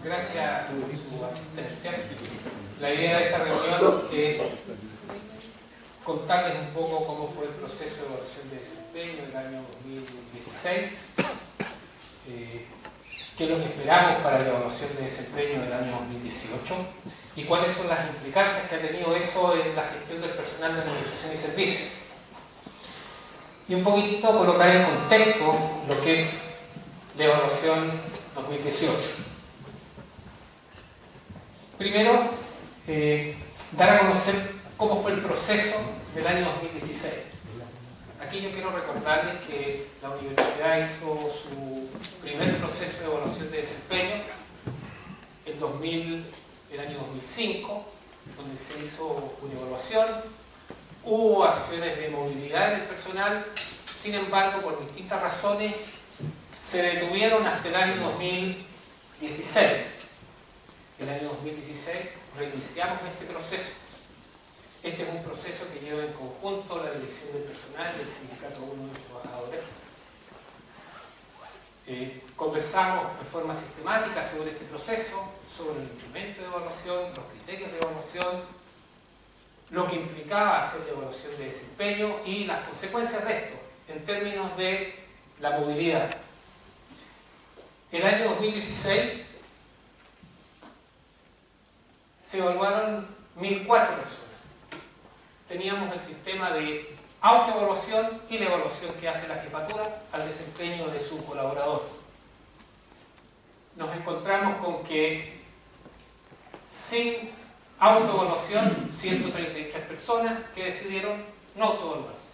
Gracias por su asistencia. La idea de esta reunión es contarles un poco cómo fue el proceso de evaluación de desempeño del año 2016, qué es lo que esperamos para la evaluación de desempeño del año 2018 y cuáles son las implicancias que ha tenido eso en la gestión del personal de administración y servicios. Y un poquito colocar en contexto lo que es la evaluación 2018. Primero, dar a conocer cómo fue el proceso del año 2016. Aquí yo quiero recordarles que la universidad hizo su primer proceso de evaluación de desempeño el año 2005, donde se hizo una evaluación. Hubo acciones de movilidad en el personal, sin embargo, por distintas razones, se detuvieron hasta el año 2016. El año 2016 reiniciamos este proceso. Este es un proceso que lleva en conjunto la dirección del personal del Sindicato Único de Trabajadores. Conversamos de forma sistemática sobre este proceso, sobre el instrumento de evaluación, los criterios de evaluación, lo que implicaba hacer la evaluación de desempeño y las consecuencias de esto en términos de la movilidad. El año 2016 se evaluaron 1.004 personas. Teníamos el sistema de autoevaluación y la evaluación que hace la jefatura al desempeño de su colaborador. Nos encontramos con que sin autoevaluación, 133 personas que decidieron no autoevaluarse.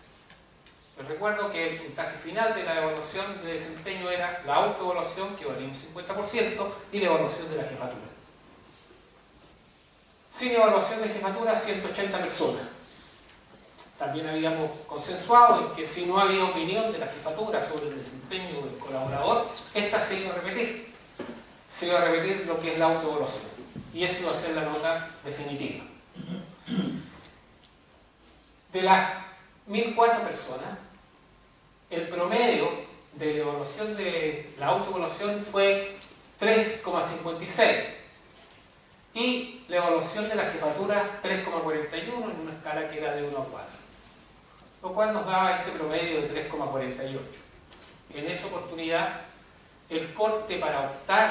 Les recuerdo que el puntaje final de la evaluación de desempeño era la autoevaluación, que valía un 50%, y la evaluación de la jefatura. Sin evaluación de jefatura, 180 personas. También habíamos consensuado en que si no había opinión de la jefatura sobre el desempeño del colaborador, esta se iba a repetir. Se iba a repetir lo que es la autoevaluación. Y eso iba a ser la nota definitiva. De las 1.004 personas, el promedio de la evaluación de la autoevaluación fue 3,56 y la evaluación de la jefatura 3,41 en una escala que era de 1 a 4, lo cual nos daba este promedio de 3,48. En esa oportunidad, el corte para optar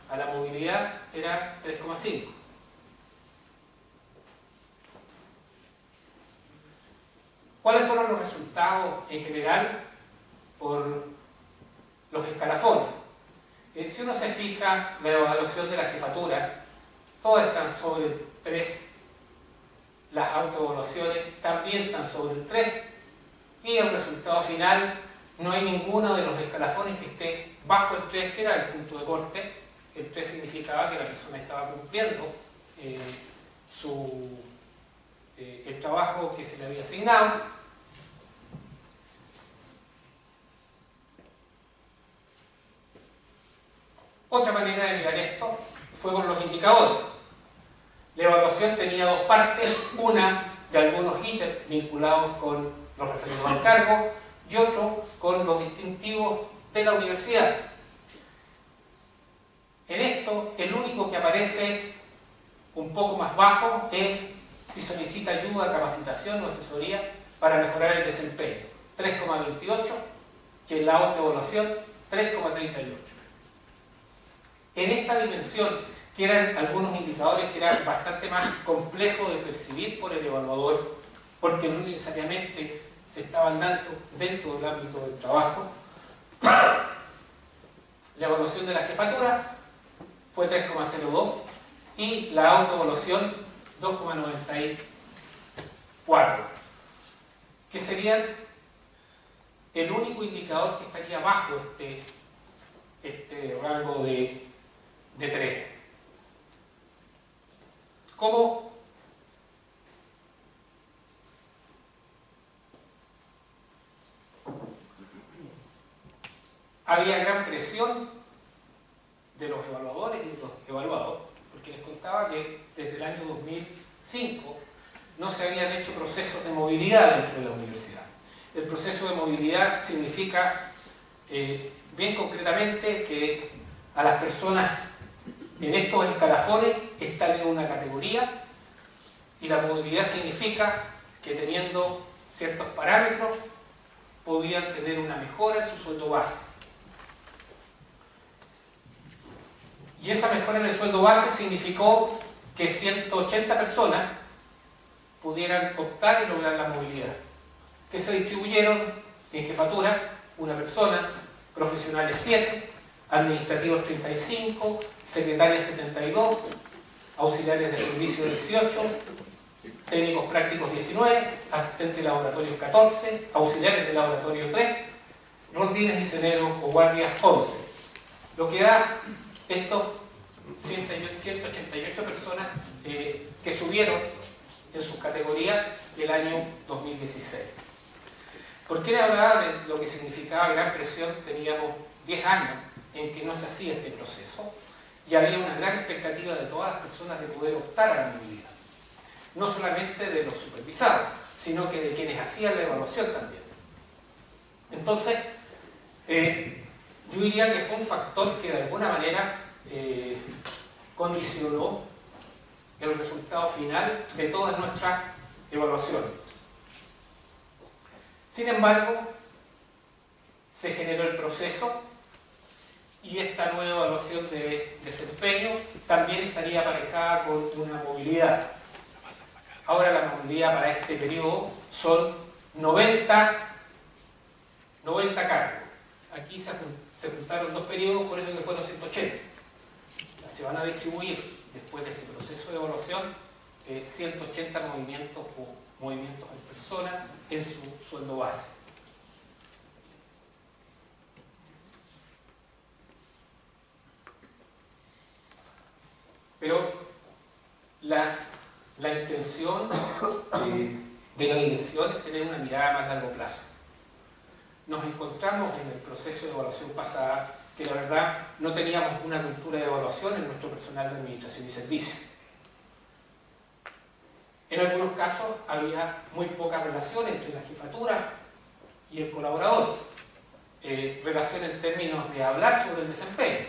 a la movilidad era 3,5. ¿Cuáles fueron los resultados en general por los escalafones? Si uno se fija, la evaluación de la jefatura, todas están sobre el 3, las autoevaluaciones también están sobre el 3, y el resultado final no hay ninguno de los escalafones que esté bajo el 3, que era el punto de corte. El 3 significaba que la persona estaba cumpliendo el trabajo que se le había asignado. Otra manera de mirar esto fue por los indicadores. La evaluación tenía dos partes, una de algunos ítems vinculados con los referidos al cargo y otro con los distintivos de la universidad. En esto, el único que aparece un poco más bajo es si solicita ayuda, capacitación o asesoría para mejorar el desempeño. 3,28, que en la autoevaluación 3,38. En esta dimensión, que eran algunos indicadores que eran bastante más complejos de percibir por el evaluador, porque no necesariamente se estaban dando dentro del ámbito del trabajo, la evaluación de la jefatura fue 3,02 y la autoevaluación 2,94, que serían el único indicador que estaría bajo este rango de 3. ¿Cómo? Había gran presión de los evaluadores y de los evaluados, porque les contaba que desde el año 2005 no se habían hecho procesos de movilidad dentro de la universidad. El proceso de movilidad significa, bien concretamente, que a las personas En estos escalafones están en una categoría y la movilidad significa que teniendo ciertos parámetros podían tener una mejora en su sueldo base. Y esa mejora en el sueldo base significó que 180 personas pudieran optar y lograr la movilidad, que se distribuyeron en jefatura, una persona, profesionales 7, administrativos 35, secretarias 72, auxiliares de servicio 18, técnicos prácticos 19, asistentes de laboratorio 14, auxiliares de laboratorio 3, rondines y ceneros o guardias 11. Lo que da estos 188 personas que subieron en sus categorías el año 2016. ¿Por qué le hablaba de lo que significaba gran presión? Teníamos 10 años en que no se hacía este proceso y había una gran expectativa de todas las personas de poder optar a la movilidad. No solamente de los supervisados, sino que de quienes hacían la evaluación también. Entonces, yo diría que fue un factor que de alguna manera condicionó el resultado final de todas nuestras evaluaciones. Sin embargo, se generó el proceso y esta nueva evaluación de desempeño también estaría aparejada con una movilidad. Ahora la movilidad para este periodo son 90 cargos. Aquí se juntaron dos periodos, por eso que fueron 180. Se van a distribuir después de este proceso de evaluación 180 movimientos en persona en su sueldo base. Pero la intención de la dirección es tener una mirada a más largo plazo. Nos encontramos en el proceso de evaluación pasada que la verdad no teníamos una cultura de evaluación en nuestro personal de administración y servicio. En algunos casos había muy poca relación entre la jefatura y el colaborador. Relación en términos de hablar sobre el desempeño,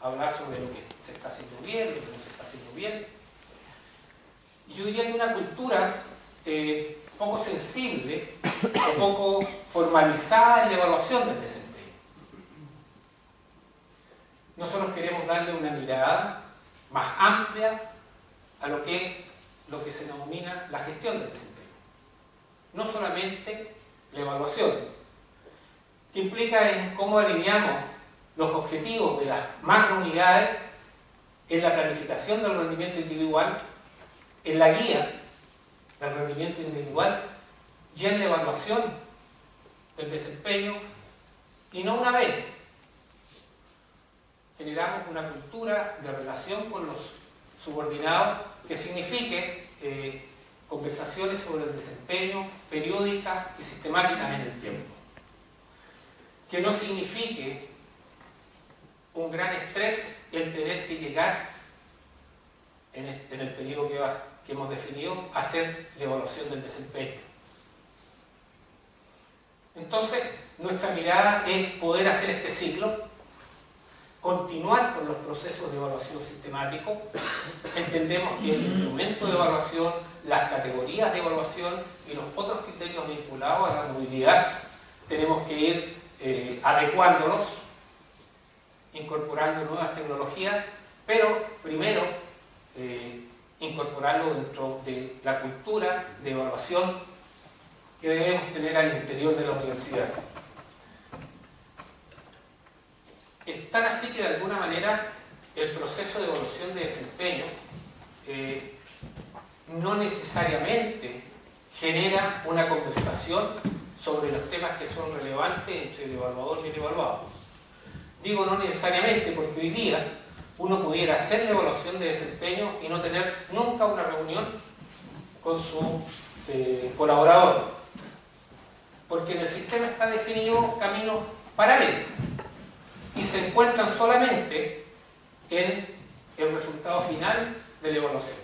hablar sobre lo que se está haciendo bien, lo que no se está haciendo bien. Yo diría que una cultura poco sensible o poco formalizada en la evaluación del desempeño. Nosotros queremos darle una mirada más amplia a lo que se denomina la gestión del desempeño. No solamente la evaluación, que implica en cómo alineamos los objetivos de las macrounidades en la planificación del rendimiento individual, en la guía del rendimiento individual y en la evaluación del desempeño, y no una vez. Generamos una cultura de relación con los subordinados que signifique conversaciones sobre el desempeño periódicas y sistemáticas en el tiempo. Que no signifique un gran estrés el tener que llegar en el periodo que hemos definido a hacer la evaluación del desempeño. Entonces, nuestra mirada es poder hacer este ciclo, continuar con los procesos de evaluación sistemático. Entendemos que el instrumento de evaluación, las categorías de evaluación y los otros criterios vinculados a la movilidad, tenemos que ir adecuándolos, incorporando nuevas tecnologías, pero primero incorporarlo dentro de la cultura de evaluación que debemos tener al interior de la universidad. Es tan así que de alguna manera el proceso de evaluación de desempeño no necesariamente genera una conversación sobre los temas que son relevantes entre el evaluador y el evaluado. Digo no necesariamente porque hoy día uno pudiera hacer la evaluación de desempeño y no tener nunca una reunión con su colaborador, porque en el sistema está definido caminos paralelos y se encuentran solamente en el resultado final de la evaluación.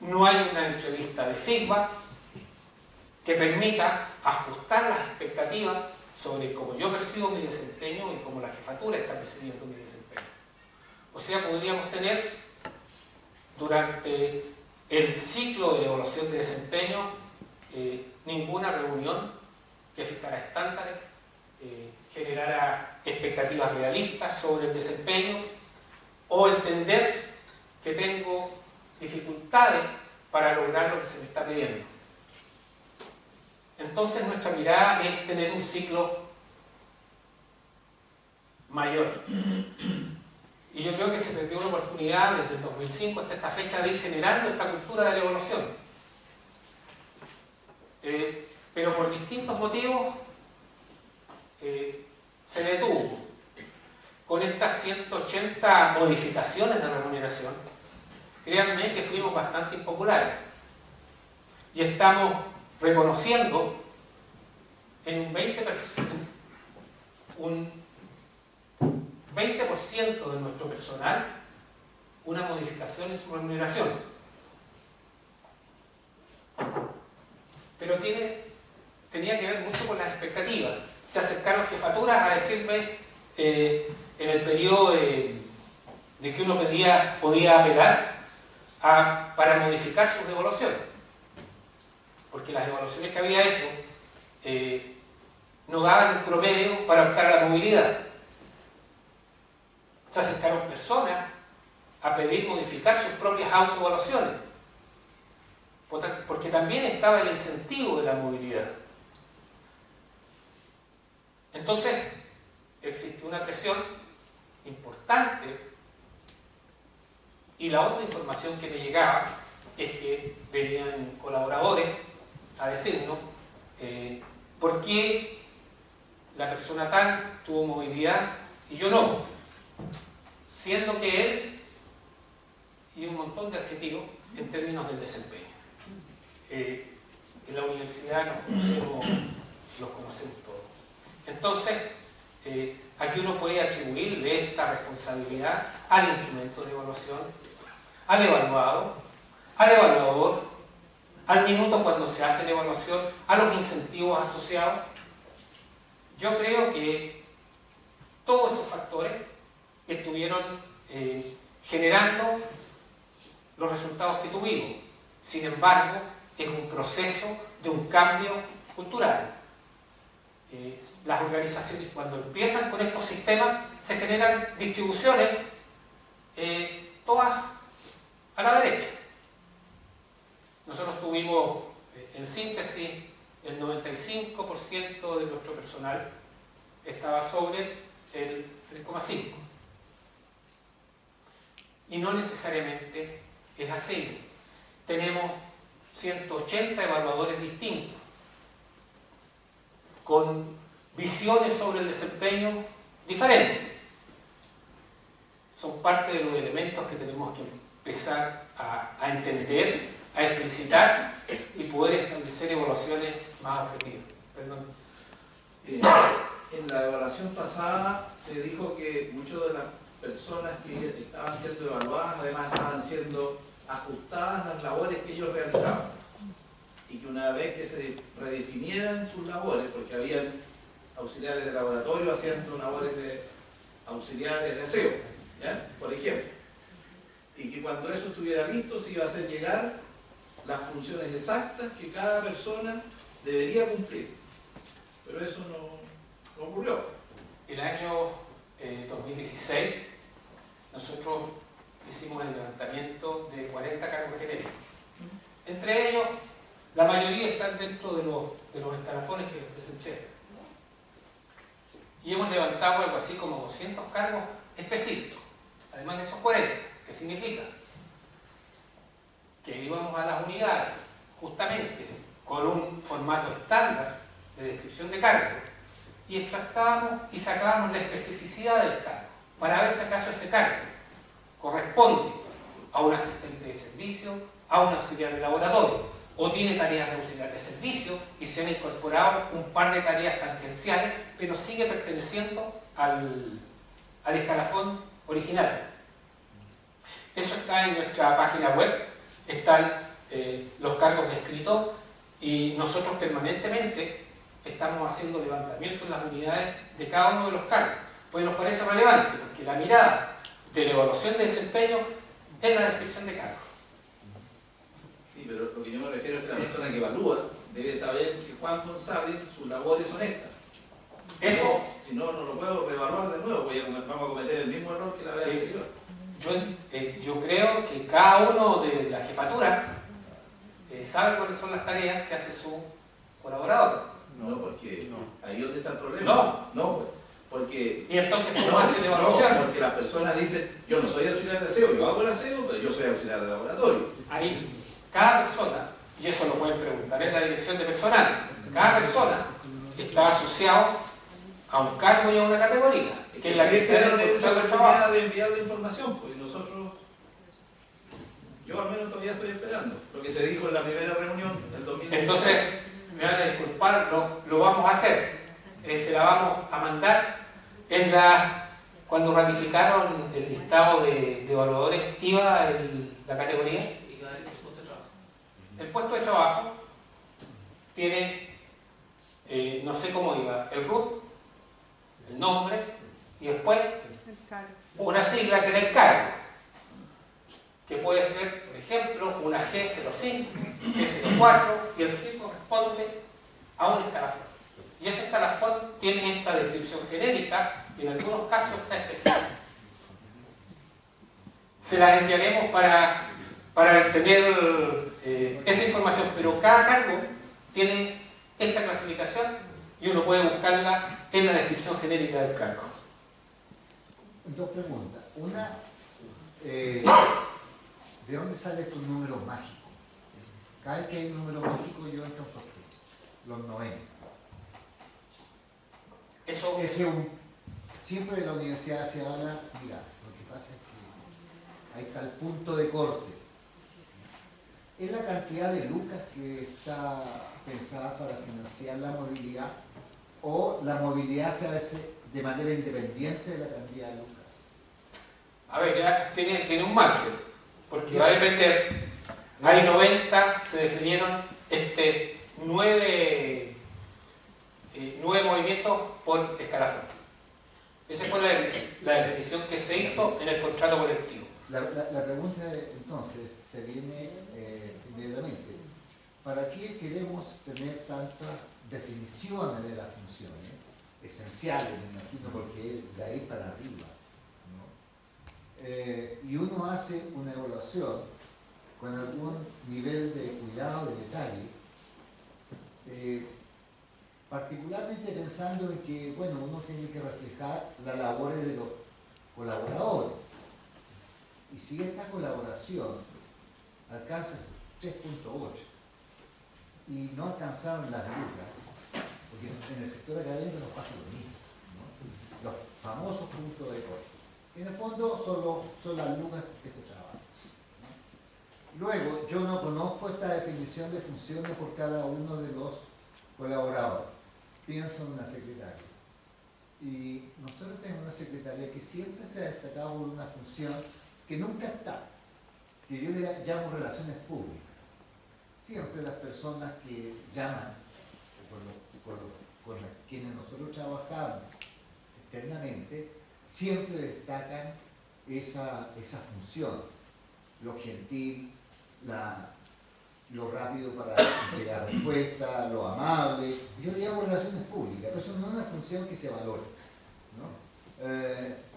No hay una entrevista de feedback que permita ajustar las expectativas sobre cómo yo percibo mi desempeño y cómo la jefatura está percibiendo mi desempeño. sea, podríamos tener durante el ciclo de evaluación de desempeño ninguna reunión que fijara estándares, generara expectativas realistas sobre el desempeño, o entender que tengo dificultades para lograr lo que se me está pidiendo. Entonces nuestra mirada es tener un ciclo mayor. Y yo creo que se perdió una oportunidad desde el 2005 hasta esta fecha de ir generando esta cultura de la evaluación. Pero por distintos motivos se detuvo. Con estas 180 modificaciones de remuneración, créanme que fuimos bastante impopulares. Y estamos reconociendo en un 20% de nuestro personal una modificación en su remuneración. Pero tenía que ver mucho con las expectativas. Se acercaron jefaturas a decirme en el periodo de que uno podía apelar para modificar sus evaluaciones. Porque las evaluaciones que había hecho no daban el promedio para optar a la movilidad. Se acercaron personas a pedir modificar sus propias autoevaluaciones, porque también estaba el incentivo de la movilidad. Entonces, existe una presión importante, y la otra información que me llegaba es que venían colaboradores a decirnos por qué la persona tal tuvo movilidad y yo no, siendo que él, y un montón de adjetivos en términos del desempeño. En la universidad los conocemos todos. Entonces, aquí uno puede atribuirle esta responsabilidad al instrumento de evaluación, al evaluado, al evaluador, al minuto cuando se hace la evaluación, a los incentivos asociados. Yo creo que todos esos factores estuvieron generando los resultados que tuvimos. Sin embargo, es un proceso de un cambio cultural. Las organizaciones, cuando empiezan con estos sistemas, se generan distribuciones todas a la derecha. Nosotros tuvimos, en síntesis, el 95% de nuestro personal estaba sobre el 3,5. Y no necesariamente es así. Tenemos 180 evaluadores distintos, con visiones sobre el desempeño diferentes. Son parte de los elementos que tenemos que empezar a entender, a explicitar y poder establecer evaluaciones más objetivas. Perdón. En la evaluación pasada se dijo que muchas de las personas que estaban siendo evaluadas además estaban siendo ajustadas las labores que ellos realizaban, y que una vez que se redefinieran sus labores, porque habían auxiliares de laboratorio haciendo labores de auxiliares de aseo, ¿ya? Por ejemplo, y que cuando eso estuviera listo se iba a hacer llegar las funciones exactas que cada persona debería cumplir, pero eso no ocurrió. El año 2016 nosotros hicimos el levantamiento de 40 cargos genéricos. Entre ellos, la mayoría están dentro de los escalafones que les presenté. Y hemos levantado algo así como 200 cargos específicos, además de esos 40. ¿Qué significa? Que íbamos a las unidades justamente con un formato estándar de descripción de cargo y extractábamos y sacábamos la especificidad del cargo para ver si acaso ese cargo corresponde a un asistente de servicio, a un auxiliar de laboratorio, o tiene tareas de auxiliar de servicio y se han incorporado un par de tareas tangenciales, pero sigue perteneciendo al escalafón original. Eso está en nuestra página web, están los cargos descritos y nosotros permanentemente estamos haciendo levantamientos en las unidades de cada uno de los cargos. Pues nos parece relevante porque la mirada de la evaluación de desempeño en la descripción de cargo. Sí, pero lo que yo me refiero es que la persona que evalúa debe saber que Juan González, su labor es honesta. Eso, Si no, no lo puedo reevaluar de nuevo, vamos a cometer el mismo error que la vez anterior. yo creo que cada uno de la jefatura sabe cuáles son las tareas que hace su colaborador. No, porque ahí es donde está el problema. No. Pues, porque... Y entonces, ¿cómo hace la evaluación? No, porque las personas dicen, yo no soy auxiliar de aseo, yo hago el aseo, pero yo soy auxiliar de laboratorio. Ahí, cada persona, y eso lo pueden preguntar en la dirección de personal, cada persona está asociado a un cargo y a una categoría, que es la que está en el trabajo. De enviar la información, pues nosotros, yo al menos todavía estoy esperando lo que se dijo en la primera reunión del 2017. Entonces, me van a disculpar, lo vamos a hacer, se la vamos a mandar cuando ratificaron el listado de evaluadores, iba la categoría, el puesto de trabajo tiene, no sé cómo iba, el RUT, el nombre, y después una sigla que era el cargo, que puede ser, por ejemplo, una G05, G04, y el G corresponde a un escalafón. Y ese escalafón tiene esta descripción genérica y en algunos casos está especial. Se las enviaremos para tener esa información, pero cada cargo tiene esta clasificación y uno puede buscarla en la descripción genérica del cargo. Dos preguntas. Una, ¿de dónde sale tu número mágico? Cada vez que hay un número mágico yo entro en sospecha. Los 90. Eso siempre de la universidad se habla, mira, lo que pasa es que ahí está el punto de corte. ¿Es la cantidad de lucas que está pensada para financiar la movilidad o la movilidad se hace de manera independiente de la cantidad de lucas? A ver, ya tiene un margen, porque va a depender. Hay 90, se definieron 9 movimientos por escalafón. Esa fue la definición que se hizo en el contrato colectivo. La pregunta entonces se viene inmediatamente. ¿Para qué queremos tener tantas definiciones de las funciones? Esenciales, me imagino, porque es de ahí para arriba, ¿no? Y uno hace una evaluación con algún nivel de cuidado, de detalle, particularmente pensando en que, bueno, uno tiene que reflejar las labores de los colaboradores. Y si esta colaboración alcanza 3.8 y no alcanzaron las lucas, porque en el sector académico nos pasa lo mismo, ¿no? Los famosos puntos de corte, que en el fondo son las lucas que se trabajan, ¿no? Luego, yo no conozco esta definición de funciones por cada uno de los colaboradores. Pienso en una secretaria. Y nosotros tenemos una secretaria que siempre se ha destacado por una función que nunca está, que yo le llamo relaciones públicas. Siempre las personas que llaman, con quienes nosotros trabajamos externamente, siempre destacan esa función, lo gentil, lo rápido para llegar a respuesta, lo amable. Yo le llamo relaciones públicas, pero eso no es una función que se valore, ¿no?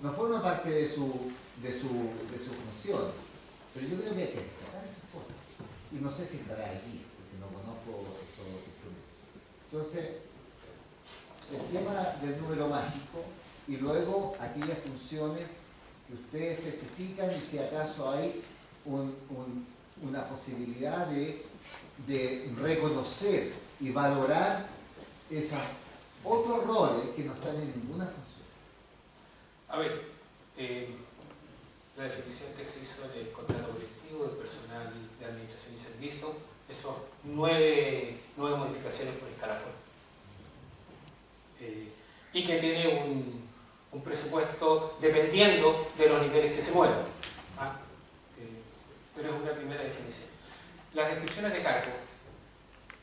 No forma parte de su función, pero yo creo que hay que destacar esas cosas. Y no sé si estará allí, porque no conozco esos instrumentos. Entonces, el tema del número mágico y luego aquellas funciones que ustedes especifican y si acaso hay una posibilidad de reconocer y valorar esos otros roles que no están en ninguna función. A ver, la definición que se hizo en el contrato colectivo del personal de administración y servicios, esos 9 modificaciones por escalafón. Y que tiene un presupuesto dependiendo de los niveles que se muevan. Pero es una primera definición. Las descripciones de cargo,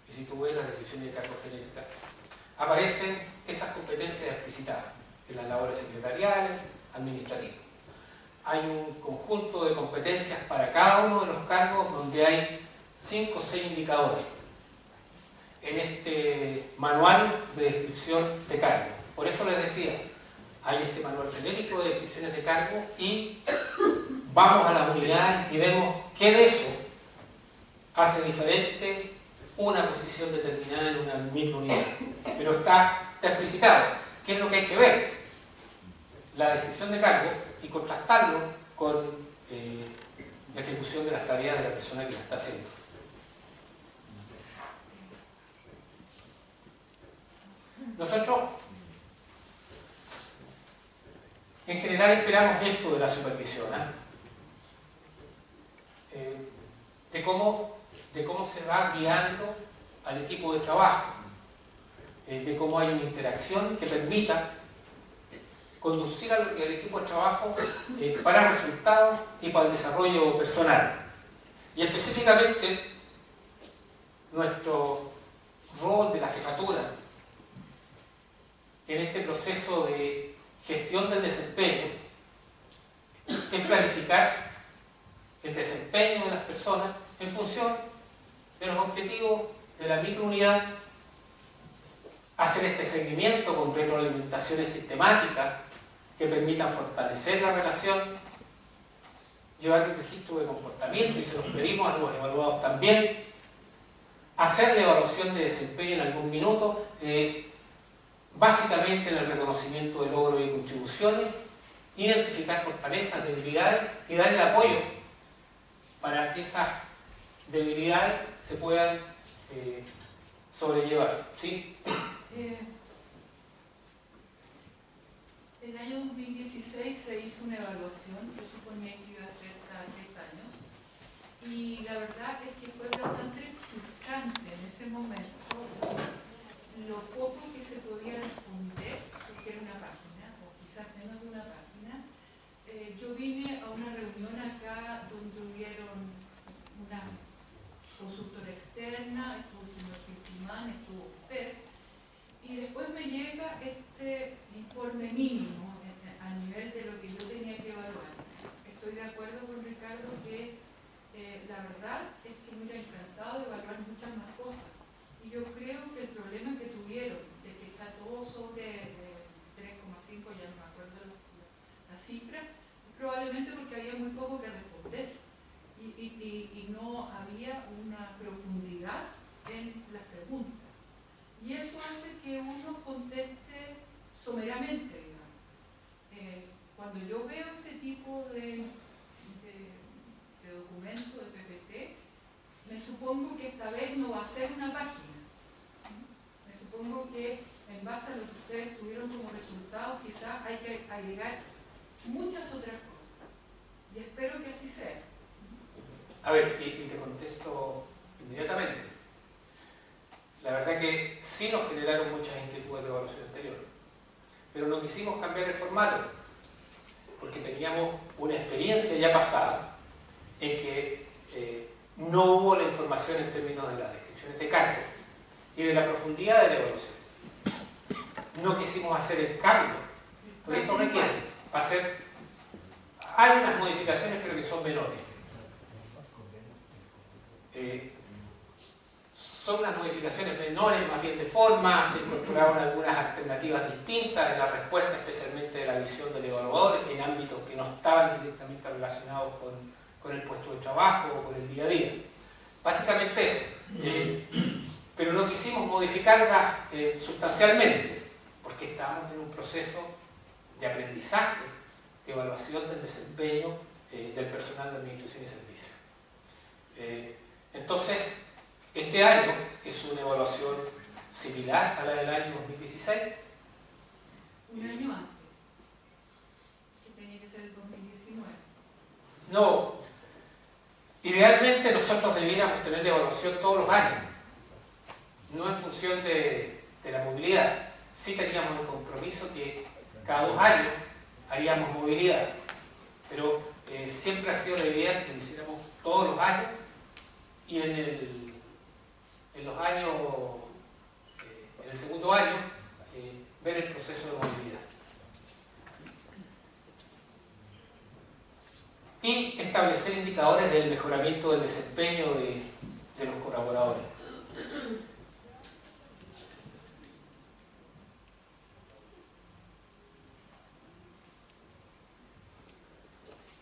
y si tú ves las descripciones de cargo genéricas, aparecen esas competencias explicitadas en las labores secretariales, administrativas. hay un conjunto de competencias para cada uno de los cargos donde hay 5 o 6 indicadores en este manual de descripción de cargos. Por eso les decía, hay este manual genérico de descripciones de cargos y vamos a las unidades y vemos qué de eso hace diferente una posición determinada en una misma unidad. Pero está explicitado. ¿Qué es lo que hay que ver? La descripción de cargos y contrastarlo con la ejecución de las tareas de la persona que lo está haciendo. Nosotros, en general, esperamos esto de la supervisión, de cómo se va guiando al equipo de trabajo, de cómo hay una interacción que permita conducir al equipo de trabajo para resultados y para el desarrollo personal. Y específicamente, nuestro rol de la jefatura en este proceso de gestión del desempeño es planificar el desempeño de las personas en función de los objetivos de la microunidad, hacer este seguimiento con retroalimentaciones sistemáticas que permitan fortalecer la relación, llevar un registro de comportamiento y se los pedimos a los evaluados también, hacer la evaluación de desempeño en algún minuto, básicamente en el reconocimiento de logros y contribuciones, identificar fortalezas, debilidades y dar el apoyo para que esas debilidades se puedan sobrellevar. ¿Sí? El año 2016 se hizo una evaluación, yo suponía que iba a ser cada 3 años, y la verdad es que fue bastante frustrante en ese momento lo poco que se podía responder, porque era una página, o quizás menos de una página. Yo vine a una reunión acá donde hubieron una consultora externa, estuvo el señor Filtimán, estuvo usted, y después me llega este informe mínimo a nivel de lo que yo tenía que evaluar. Estoy de acuerdo con Ricardo que la verdad es que me hubiera encantado de evaluar muchas más cosas. Y yo creo que el problema que tuvieron, de que está todo sobre 3,5, ya no me acuerdo la cifra, probablemente porque había muy poco que responder y no había una profundidad en las preguntas. Y eso hace que uno conteste someramente, digamos. Cuando yo veo este tipo de documento, de PPT, me supongo que esta vez no va a ser una página. Me supongo que en base a lo que ustedes tuvieron como resultado, quizás hay que agregar muchas otras cosas. Y espero que así sea. A ver, y te contesto inmediatamente. La verdad que sí nos generaron muchas inquietudes de evaluación anterior, pero no quisimos cambiar el formato, porque teníamos una experiencia ya pasada en que no hubo la información en términos de las descripciones de cargo y de la profundidad de la evaluación. No quisimos hacer el cambio, porque esto requiere hay unas modificaciones pero que son menores. Son unas modificaciones menores, más bien de forma, se incorporaron algunas alternativas distintas en la respuesta, especialmente de la visión del evaluador, en ámbitos que no estaban directamente relacionados con el puesto de trabajo o con el día a día. Básicamente eso. Pero no quisimos modificarla sustancialmente, porque estábamos en un proceso de aprendizaje, de evaluación del desempeño del personal de administración y servicios. Entonces, este año es una evaluación similar a la del año 2016. Un año antes, que tenía que ser el 2019. No, idealmente nosotros debiéramos tener la evaluación todos los años, no en función de la movilidad. Sí teníamos el compromiso que cada 2 años haríamos movilidad, pero siempre ha sido la idea que lo hiciéramos todos los años y en los años, en el segundo año, ver el proceso de movilidad. y establecer indicadores del mejoramiento del desempeño de los colaboradores.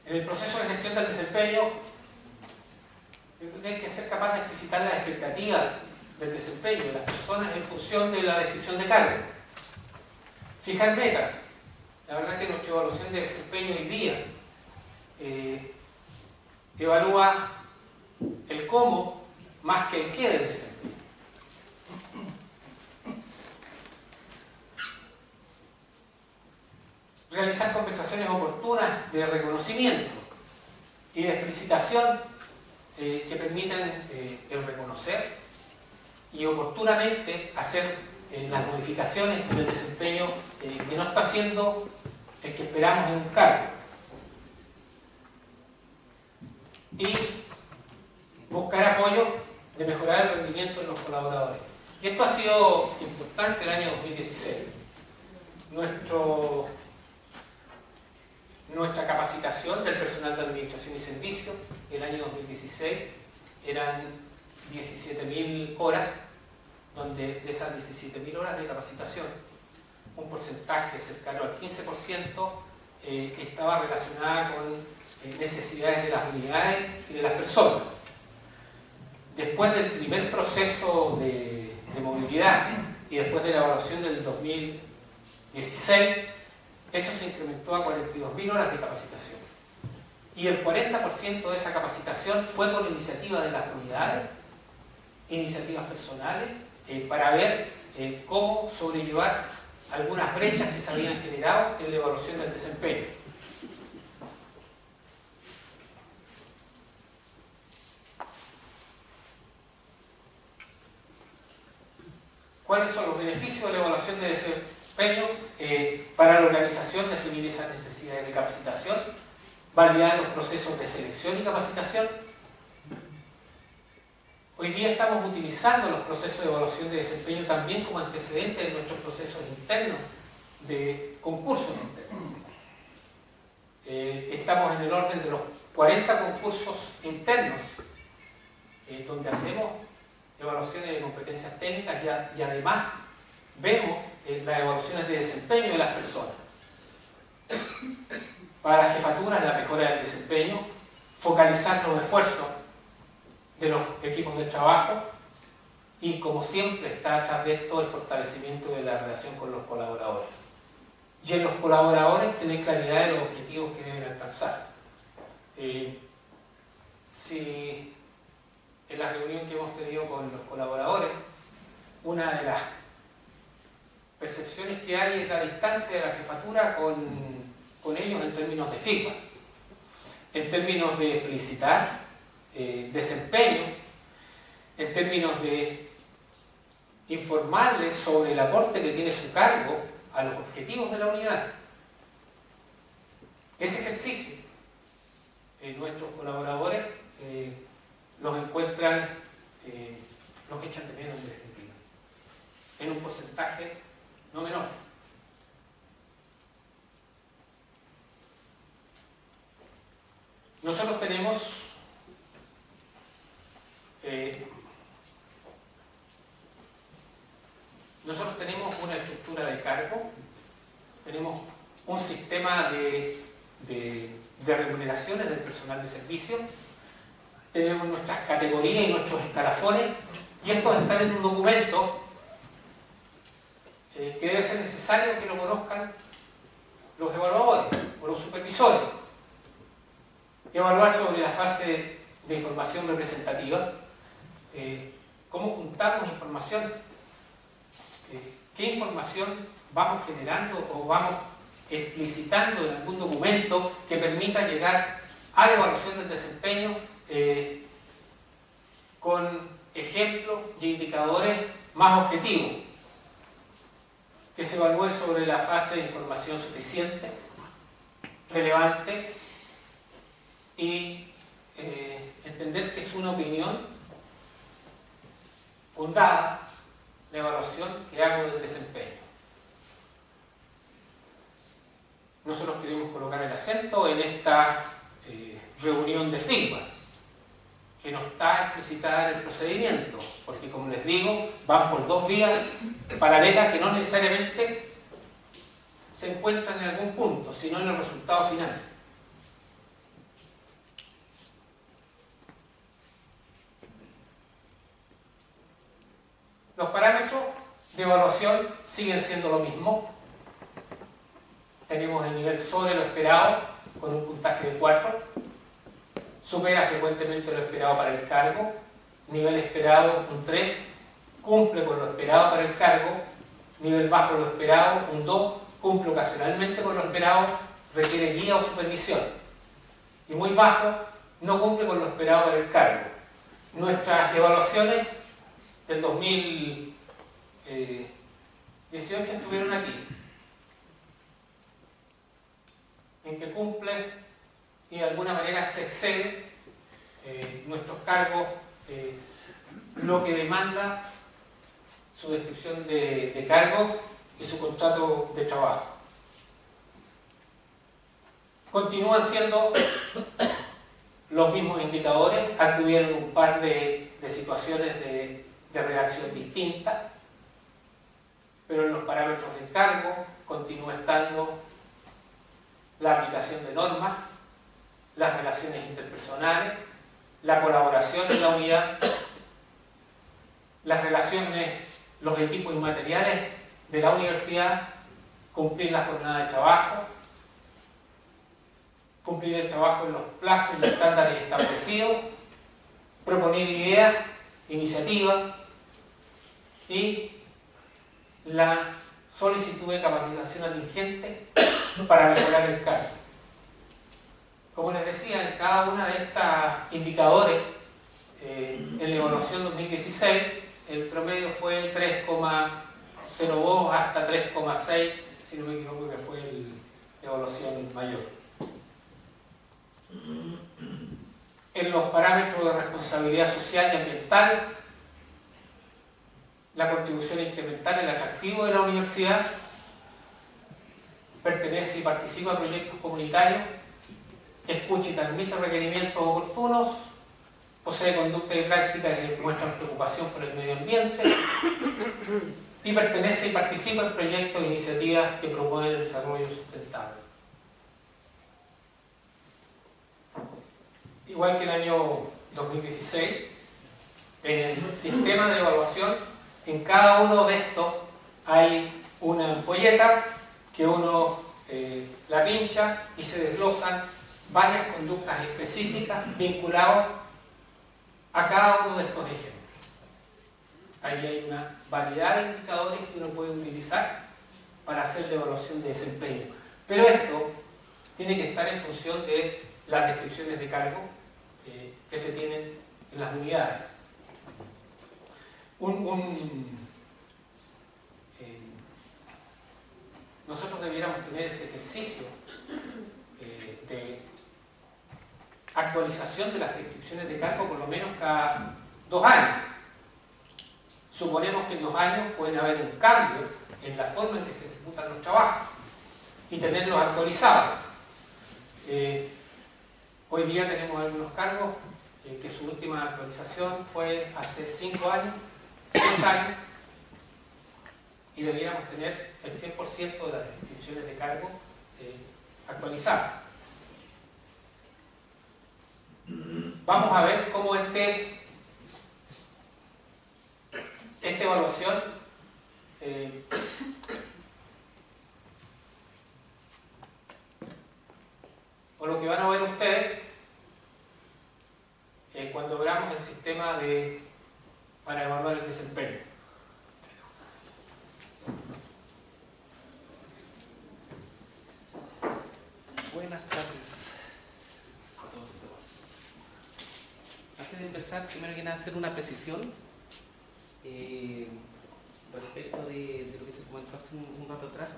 En el proceso de gestión del desempeño, yo creo que hay que ser capaz de explicitar las expectativas del desempeño de las personas en función de la descripción de cargo. Fijar metas. La verdad que nuestra evaluación de desempeño hoy día evalúa el cómo más que el qué del desempeño. Realizar conversaciones oportunas de reconocimiento y de explicitación que permitan el reconocer y oportunamente hacer las modificaciones en el desempeño que no está siendo el que esperamos en un cargo. Y buscar apoyo de mejorar el rendimiento de los colaboradores. Y esto ha sido importante el año 2016. Nuestra capacitación del personal de administración y servicio el año 2016 eran 17.000 horas, donde de esas 17.000 horas de capacitación, un porcentaje cercano al 15% estaba relacionada con necesidades de las unidades y de las personas. Después del primer proceso de movilidad y después de la evaluación del 2016, eso se incrementó a 42.000 horas de capacitación. Y el 40% de esa capacitación fue con iniciativa de las unidades, iniciativas personales, para ver cómo sobrellevar algunas brechas que se habían generado en la evaluación del desempeño. ¿Cuáles son los beneficios de la evaluación de desempeño? Para la organización, definir esas necesidades de capacitación, validar los procesos de selección y capacitación. Hoy día estamos utilizando los procesos de evaluación de desempeño también como antecedentes de nuestros procesos internos de concursos internos. Estamos en el orden de los 40 concursos internos, donde hacemos evaluaciones de competencias técnicas y además vemos las evaluaciones de desempeño de las personas. Para la jefatura, la mejora del desempeño, focalizar los esfuerzos de los equipos de trabajo y, como siempre, está atrás de esto el fortalecimiento de la relación con los colaboradores. Y en los colaboradores tener claridad de los objetivos que deben alcanzar. Si en la reunión que hemos tenido con los colaboradores, una de las percepciones que hay es la distancia de la jefatura con ellos en términos de feedback, en términos de explicitar desempeño, en términos de informarles sobre el aporte que tiene su cargo a los objetivos de la unidad. Ese ejercicio, nuestros colaboradores los encuentran, los echan de menos en definitiva, en un porcentaje no menor. Nosotros tenemos una estructura de cargo, tenemos un sistema de remuneraciones del personal de servicio, tenemos nuestras categorías y nuestros escalafones, y estos están en un documento que debe ser necesario que lo conozcan los evaluadores o los supervisores. Evaluar sobre la fase de información representativa, cómo juntamos información, qué información vamos generando o vamos explicitando en algún documento que permita llegar a la evaluación del desempeño con ejemplos y indicadores más objetivos, que se evalúe sobre la fase de información suficiente, relevante y entender que es una opinión fundada la evaluación que hago del desempeño. Nosotros queremos colocar el acento en esta reunión de firma, que no está explicitada en el procedimiento, porque como les digo, van por dos vías paralelas que no necesariamente se encuentran en algún punto, sino en el resultado final. Los parámetros de evaluación siguen siendo lo mismo. Tenemos el nivel sobre lo esperado, con un puntaje de 4. Supera frecuentemente lo esperado para el cargo. Nivel esperado, un 3. Cumple con lo esperado para el cargo. Nivel bajo lo esperado, un 2. Cumple ocasionalmente con lo esperado, requiere guía o supervisión. Y muy bajo, no cumple con lo esperado para el cargo. Nuestras evaluaciones del 2018 estuvieron aquí, en que cumple y de alguna manera se excede nuestros cargos, lo que demanda su descripción de cargo y su contrato de trabajo. Continúan siendo los mismos indicadores. Aquí hubieron un par de situaciones de redacción distinta, pero en los parámetros de cargo continúa estando la aplicación de normas, las relaciones interpersonales, la colaboración en la unidad, las relaciones, los equipos inmateriales de la universidad, cumplir la jornada de trabajo, cumplir el trabajo en los plazos y estándares establecidos, proponer ideas, iniciativas y la solicitud de capacitación al dirigente para mejorar el cargo. Como les decía, en cada una de estas indicadores, en la evaluación 2016, el promedio fue el 3,02 hasta 3,6, si no me equivoco, que fue la evaluación mayor. En los parámetros de responsabilidad social y ambiental, la contribución a incrementar el atractivo de la universidad, pertenece y participa en proyectos comunitarios, escucha y transmite requerimientos oportunos, posee conductas y prácticas que muestran preocupación por el medio ambiente y pertenece y participa en proyectos e iniciativas que promueven el desarrollo sustentable. Igual que el año 2016, en el sistema de evaluación, en cada uno de estos hay una ampolleta que uno la pincha y se desglosan varias conductas específicas vinculadas a cada uno de estos ejemplos. Ahí hay una variedad de indicadores que uno puede utilizar para hacer la evaluación de desempeño. Pero esto tiene que estar en función de las descripciones de cargo que se tienen en las unidades. Nosotros debiéramos tener este ejercicio de actualización de las descripciones de cargo por lo menos cada 2 años. Suponemos que en 2 años pueden haber un cambio en la forma en que se ejecutan los trabajos y tenerlos actualizados. Hoy día tenemos algunos cargos que su última actualización fue hace 5 años, 6 años, y debiéramos tener el 100% de las descripciones de cargo actualizadas. Vamos a ver cómo esta evaluación o lo que van a ver ustedes cuando veamos el sistema para evaluar el desempeño. Buenas tardes. Antes de empezar, primero que nada, hacer una precisión respecto de lo que se comentó hace un rato atrás.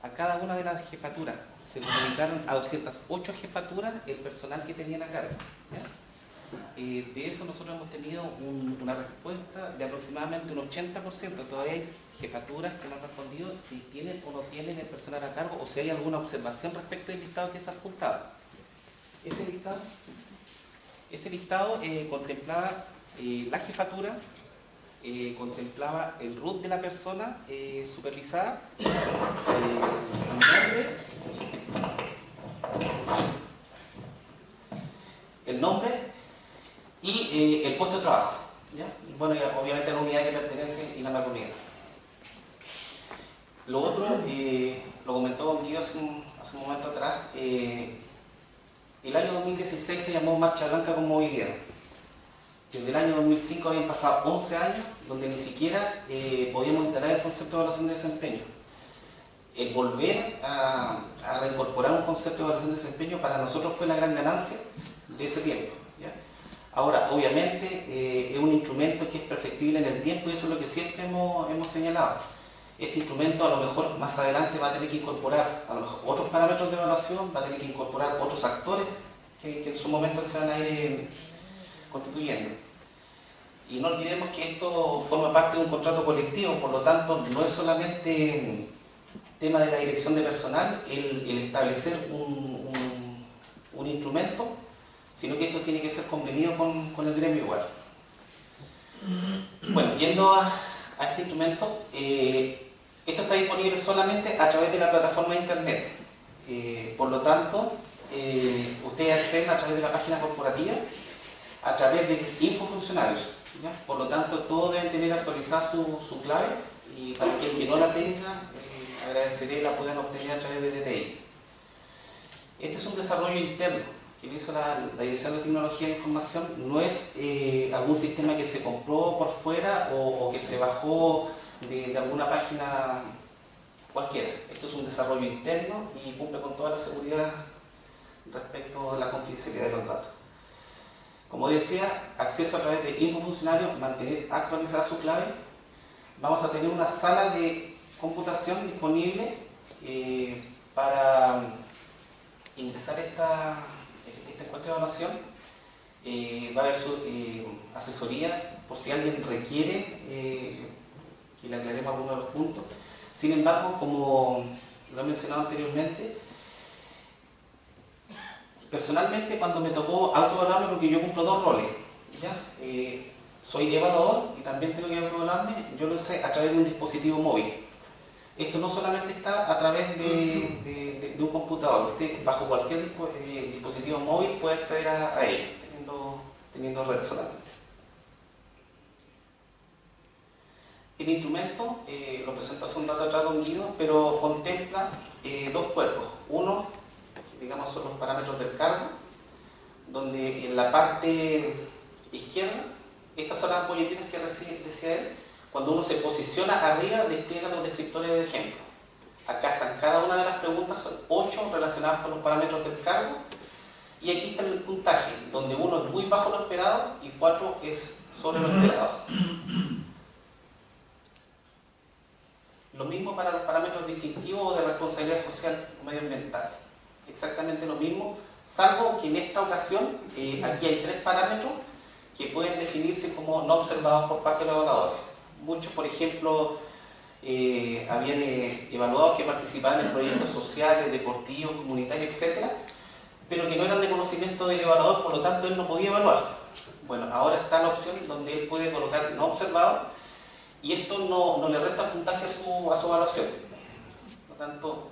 A cada una de las jefaturas se comunicaron a 208 jefaturas el personal que tenían a cargo, ¿ya? De eso nosotros hemos tenido una respuesta de aproximadamente un 80%. Todavía hay jefaturas que no han respondido si tienen o no tienen el personal a cargo o si hay alguna observación respecto del listado que se adjuntaba. Ese listado listado? Ese listado contemplaba la jefatura, contemplaba el root de la persona supervisada, el nombre y el puesto de trabajo, ¿ya? Y bueno, obviamente la unidad que pertenece y la maternidad. Lo otro, lo comentó Don Guido hace un momento atrás, el año 2016 se llamó Marcha Blanca con Movilidad. Desde el año 2005 habían pasado 11 años donde ni siquiera podíamos instalar el concepto de evaluación de desempeño. El volver a reincorporar un concepto de evaluación de desempeño para nosotros fue la gran ganancia de ese tiempo, ¿ya? Ahora, obviamente, es un instrumento que es perfectible en el tiempo y eso es lo que siempre hemos señalado. Este instrumento a lo mejor más adelante va a tener que incorporar a lo mejor otros parámetros de evaluación, va a tener que incorporar otros actores que en su momento se van a ir constituyendo. Y no olvidemos que esto forma parte de un contrato colectivo, por lo tanto no es solamente tema de la dirección de personal el establecer un instrumento, sino que esto tiene que ser convenido con el gremio igual. Bueno, yendo a este instrumento, esto está disponible solamente a través de la plataforma de internet. Por lo tanto, ustedes acceden a través de la página corporativa, a través de infofuncionarios, ¿ya? Por lo tanto, todos deben tener actualizada su clave y para que el que no la tenga, agradeceré la puedan obtener a través de DTI. Este es un desarrollo interno que lo hizo la Dirección de Tecnología de Información, no es algún sistema que se compró por fuera o que se bajó de alguna página cualquiera. Esto es un desarrollo interno y cumple con toda la seguridad respecto a la confidencialidad de los datos. Como decía, acceso a través de infofuncionarios, mantener actualizada su clave. Vamos a tener una sala de computación disponible para ingresar esta encuesta de evaluación. Va a haber asesoría por si alguien requiere que le aclaremos algunos de los puntos. Sin embargo, como lo he mencionado anteriormente, personalmente cuando me tocó autoevaluarme, porque yo cumplo dos roles, ¿ya? Soy evaluador y también tengo que autoevaluarme, yo lo hice a través de un dispositivo móvil. Esto no solamente está a través de un computador, usted bajo cualquier dispositivo móvil puede acceder a ello, teniendo red solamente. El instrumento, lo presentó hace un rato atrás Don Guido, pero contempla dos cuerpos. Uno, que digamos son los parámetros del cargo, donde en la parte izquierda, estas son las ampolletas que decía él, cuando uno se posiciona arriba despliega los descriptores de ejemplo. Acá están cada una de las preguntas, son 8 relacionadas con los parámetros del cargo, y aquí está el puntaje, donde 1 es muy bajo lo esperado y 4 es sobre lo esperado. Lo mismo para los parámetros distintivos o de responsabilidad social o medioambiental. Exactamente lo mismo, salvo que en esta ocasión aquí hay 3 parámetros que pueden definirse como no observados por parte de los evaluadores. Muchos, por ejemplo, habían evaluados que participaban en proyectos sociales, deportivos, comunitarios, etc., pero que no eran de conocimiento del evaluador, por lo tanto él no podía evaluar. Bueno, ahora está la opción donde él puede colocar no observado y esto no le resta puntaje a su evaluación. Por lo tanto,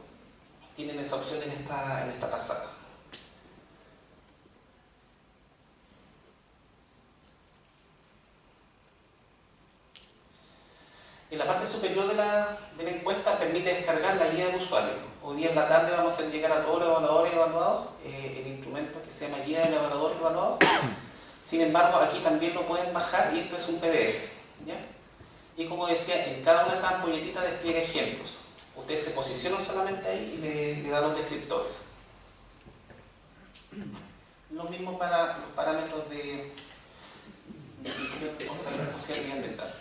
tienen esa opción en esta pasada. En la parte superior de la encuesta permite descargar la guía del usuario. Hoy día en la tarde vamos a hacer llegar a todos los evaluadores evaluados el instrumento que se llama Guía del Evaluador Evaluado. Sin embargo, aquí también lo pueden bajar y esto es un PDF, ¿ya? Y como decía, en cada una de estas ampolletitas despliega ejemplos. Ustedes se posicionan solamente ahí y le dan los descriptores. Lo mismo para los parámetros de responsabilidad social y ambiental.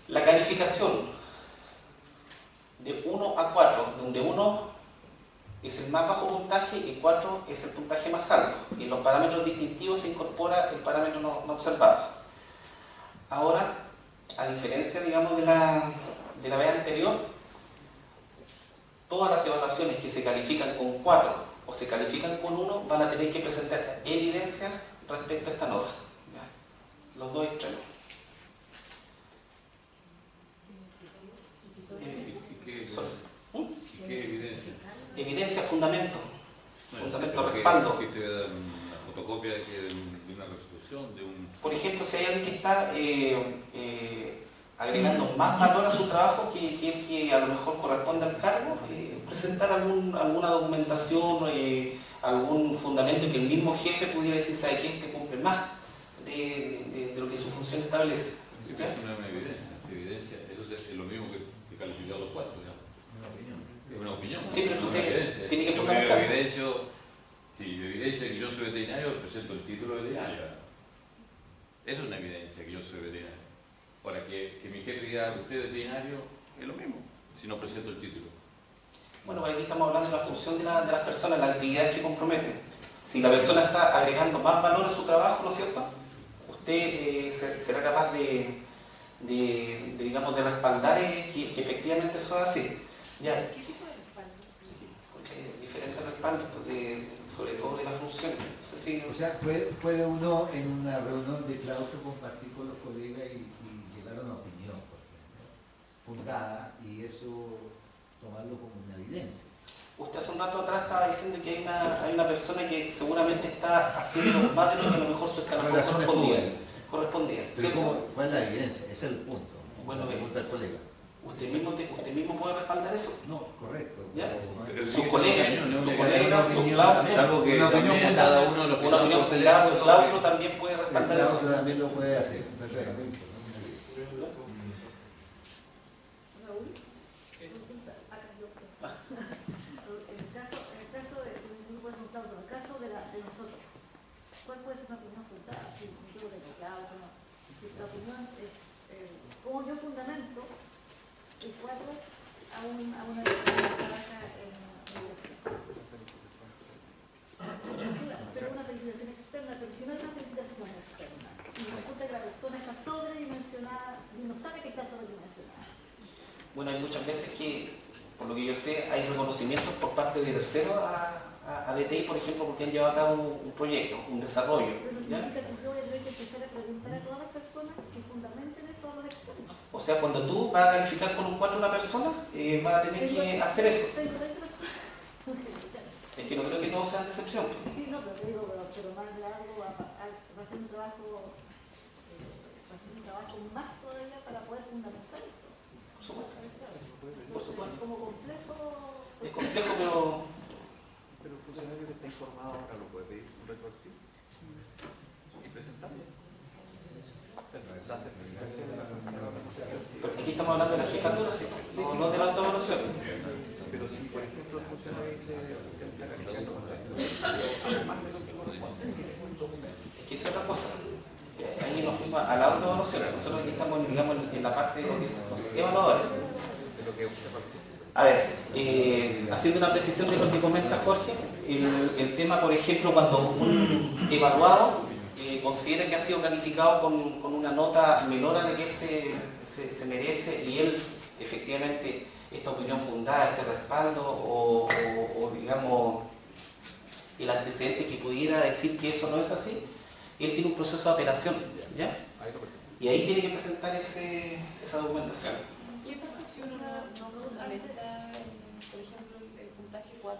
La calificación de 1 a 4, donde 1 es el más bajo puntaje y 4 es el puntaje más alto. Y en los parámetros distintivos se incorpora el parámetro no observado. Ahora, a diferencia, digamos, de la vez anterior, todas las evaluaciones que se califican con 4 o se califican con 1, van a tener que presentar evidencia respecto a esta nota. ¿Ya? Los dos extremos. ¿Qué evidencia? Evidencia, fundamento. Fundamento, pero respaldo. ¿Que te dan una fotocopia de una resolución? Por ejemplo, si hay alguien que está agregando más valor a su trabajo que a lo mejor corresponde al cargo, presentar alguna documentación, algún fundamento que el mismo jefe pudiera decir, ¿sabe qué? Este cumple más de lo que su función establece. Sí, pero eso no es una evidencia. Eso es lo mismo que calificar los 4, digamos. Es una opinión. Sí, pero no usted una evidencia. tiene que Yo fundamentar. evidencia que yo soy veterinario, presento el título de veterinario. Eso es una evidencia que yo soy veterinario. Ahora, que mi jefe diga, usted es veterinario, es lo mismo, si no presento el título. Bueno, aquí estamos hablando de la función de las personas, la actividad que comprometen. Si la persona está agregando más valor a su trabajo, ¿no es cierto? Usted será capaz digamos, de respaldar que efectivamente eso es así. Ya. ¿Qué tipo de respaldo? Porque diferentes respaldos, sobre todo de las funciones. No sé si... O sea, puede uno en una reunión de claustro compartir con los colegas y llegar a una opinión, por ejemplo, fundada, y eso tomarlo como una evidencia. Usted hace un rato atrás estaba diciendo que hay una persona que seguramente está haciendo más de lo que a lo mejor su escalafón correspondía, Pero ¿cierto? ¿cuál es la evidencia? Ese es el punto. Bueno, la pregunta del colega. ¿Usted mismo puede respaldar eso? No, correcto. ¿Ya? Pero Sus sí, colegas, no, su claustro, salvo que una opinión también fundada. cada uno lo que una opinión fundada, su claustro también puede El respaldar eso. claustro también lo puede hacer. Perfecto. Raúl, consulta, acá yo. En el caso de grupo de resultados, en el caso de nosotros, ¿cuál puede ser una opinión fundada? Si un tipo de claustro, no. Si la opinión es, ¿cómo yo fundamento el cuadro a una persona que trabaja en dirección? Pero una felicitación externa, pero si no hay una felicitación externa, y resulta que la persona está sobredimensionada y no sabe que está sobredimensionada. Bueno, hay muchas veces que, por lo que yo sé, hay reconocimientos por parte de terceros a DTI, por ejemplo, porque han llevado a cabo un proyecto, un desarrollo. Pero ¿Ya? significa que yo voy a tener que empezar a preguntar a todas las personas que fundamenten eso a lo externo. O sea, cuando tú vas a calificar con un 4 a una persona, vas a tener que hacer eso. Es que no creo que todos sean de excepción. Sí, no, pero te digo, pero más largo, va a ser un trabajo, más todavía para poder fundamentar esto. Por supuesto. Por supuesto. Como complejo. Es complejo, pero... Pero el funcionario que está informado ahora lo puede pedir un retroactivo y presentarlo. La certificación de la Porque aquí estamos hablando de la jefatura, sí, no de la autoevaluación. Pero si, por ejemplo, el funcionario dice que está calificando más de lo que corresponde. Es que es otra cosa. Ahí nos fuimos a la autoevaluación. Nosotros aquí estamos, digamos, en la parte de los evaluadores. De lo que usted partió. A ver, haciendo una precisión de lo que comenta Jorge, el tema, por ejemplo, cuando un evaluado considera que ha sido calificado con una nota menor a la que él se merece y él efectivamente esta opinión fundada, este respaldo o digamos el antecedente que pudiera decir que eso no es así, él tiene un proceso de apelación, ¿ya? Y ahí tiene que presentar esa documentación. ¿Qué pasa si uno no fundamenta, por ejemplo, el puntaje 4?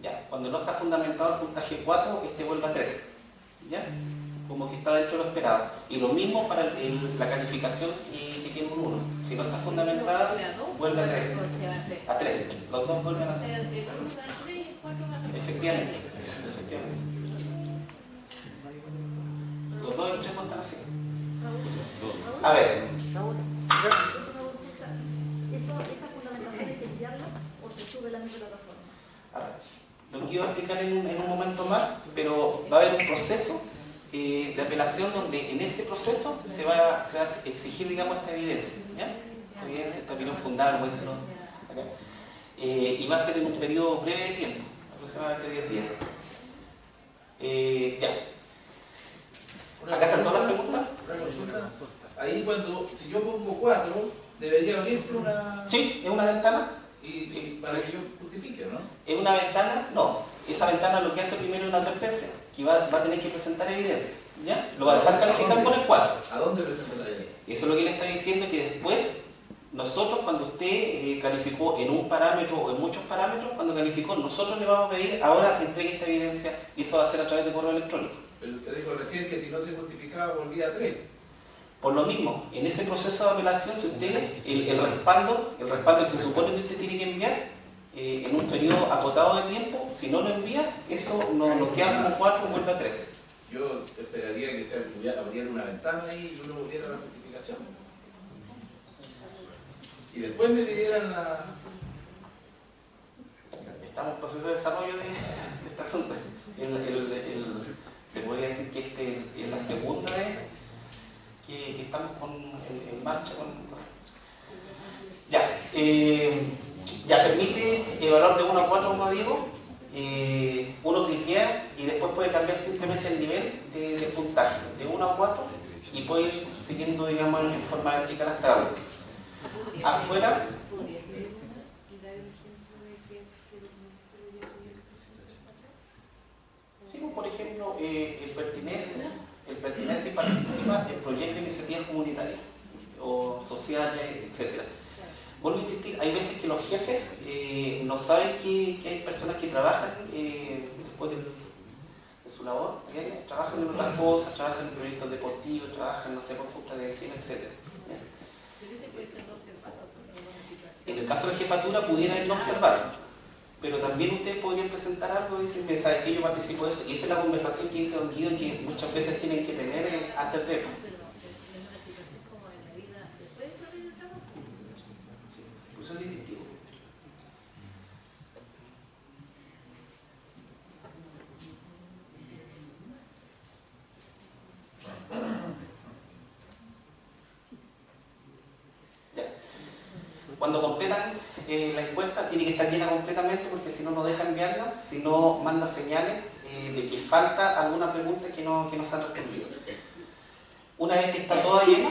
Ya, cuando no está fundamentado el puntaje 4, vuelve a 13, ¿ya? Como que está dentro de lo esperado. Y lo mismo para la calificación que tiene un 1. Si no está fundamentada, vuelve a 13. A 13. Los dos vuelven a 13. Efectivamente. Los dos extremos están así. A ver. ¿Esa fundamentación hay que enviarla o se sube la misma plataforma? A ver. Lo que iba a explicar en un momento más, pero va a haber un proceso de apelación donde en ese proceso se va a exigir, digamos, esta evidencia, ¿ya? Esta evidencia, esta opinión fundada, como dicen acá. Y va a ser en un periodo breve de tiempo, aproximadamente 10 días. Ya. ¿Acá están todas las preguntas? Ahí si yo pongo 4, debería abrirse una... Sí, es una ventana. Y para que yo justifique, ¿no? ¿Es una ventana? No. Esa ventana lo que hace primero es una advertencia, que va a tener que presentar evidencia. ¿Ya? Lo va a dejar calificar con el 4. ¿A dónde presenta la evidencia? Eso es lo que le estoy diciendo, que después, nosotros cuando usted calificó en un parámetro o en muchos parámetros, cuando calificó, nosotros le vamos a pedir, ahora entregue esta evidencia, y eso va a ser a través de correo electrónico. Pero usted dijo recién que si no se justificaba volvía a 3. Por lo mismo, en ese proceso de apelación, si usted, el respaldo que se supone que usted tiene que enviar, en un periodo acotado de tiempo, si no lo envía, eso nos queda como 4 o vuelve a 3. Yo esperaría que se abriera una ventana ahí y uno volviera a la justificación. Y después me pidieran la... Estamos en proceso de desarrollo de este asunto. Se podría decir que este es la segunda vez que estamos en marcha con... Ya permite evaluar de 1 a 4, como digo. Uno cliquea y después puede cambiar simplemente el nivel de puntaje de 1 a 4 y puede ir siguiendo, digamos, en forma vertical hasta la última. Afuera, sí, por ejemplo, el pertenece y participa en proyectos de iniciativas comunitarias o sociales, etc. Vuelvo a insistir, hay veces que los jefes no saben que hay personas que trabajan después de su labor diaria, trabajan en otras cosas, trabajan en proyectos deportivos, trabajan, no sé, con juntas de vecinos, etc. En el caso de la jefatura pudiera ir no observar, pero también ustedes podrían presentar algo y decir, ¿sabes que yo participo de eso? Y esa es la conversación que dice Don Guido, que muchas veces tienen que tener antes de... Eso es distintivo. Ya. Cuando completan la encuesta, tiene que estar llena completamente, porque si no, no deja enviarla, si no, manda señales de que falta alguna pregunta que no se han respondido. Una vez que está toda llena,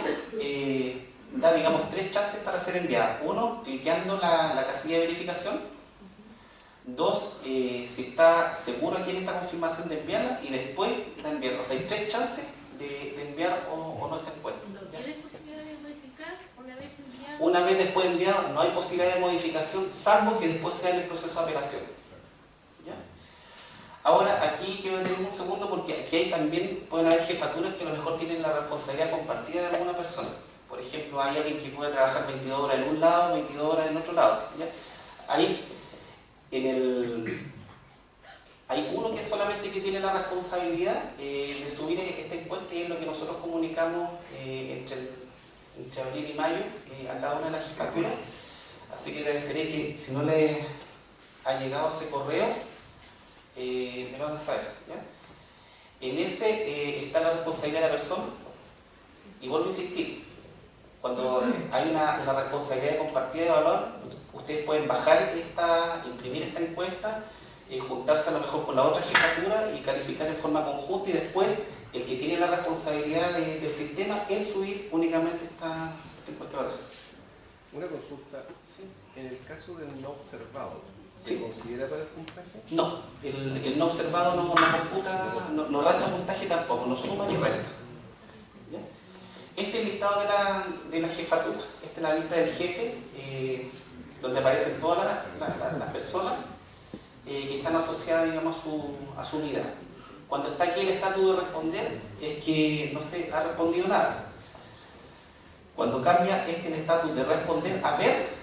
da, digamos, 3 chances para ser enviada. 1, cliqueando la casilla de verificación. 2, si está seguro aquí en esta confirmación de enviarla, y después de enviarla. O sea, hay 3 chances de enviar o no esta encuesta. ¿No tienes posibilidad de modificar una vez enviado? Una vez después de enviar, no hay posibilidad de modificación, salvo que después sea en el proceso de apelación. ¿Ya? Ahora, aquí quiero detenerme un segundo, porque aquí también pueden haber jefaturas que a lo mejor tienen la responsabilidad compartida de alguna persona. Por ejemplo, hay alguien que puede trabajar 22 horas en un lado, 22 horas en otro lado. ¿Ya? Ahí, hay uno que solamente que tiene la responsabilidad de subir esta encuesta, y es lo que nosotros comunicamos entre abril y mayo a cada una de las jefaturas. Así que agradeceré que, si no le ha llegado ese correo, me lo van a saber. ¿Ya? En ese está la responsabilidad de la persona, y vuelvo a insistir. Cuando hay una responsabilidad compartida de valor, ustedes pueden bajar imprimir esta encuesta, juntarse a lo mejor con la otra jefatura y calificar en forma conjunta, y después el que tiene la responsabilidad del sistema, él subir únicamente esta encuesta de evaluación. Una consulta. ¿Sí? En el caso del no observado, ¿se Sí. considera para el puntaje? No, el no observado no computa, no resta puntaje tampoco, no suma ni resta. ¿Ya? Este es el listado de la jefatura. Esta es la lista del jefe, donde aparecen todas las personas que están asociadas, digamos, a su unidad. Cuando está aquí el estatus de responder, es que no se ha respondido nada. Cuando cambia el estatus de responder a ver,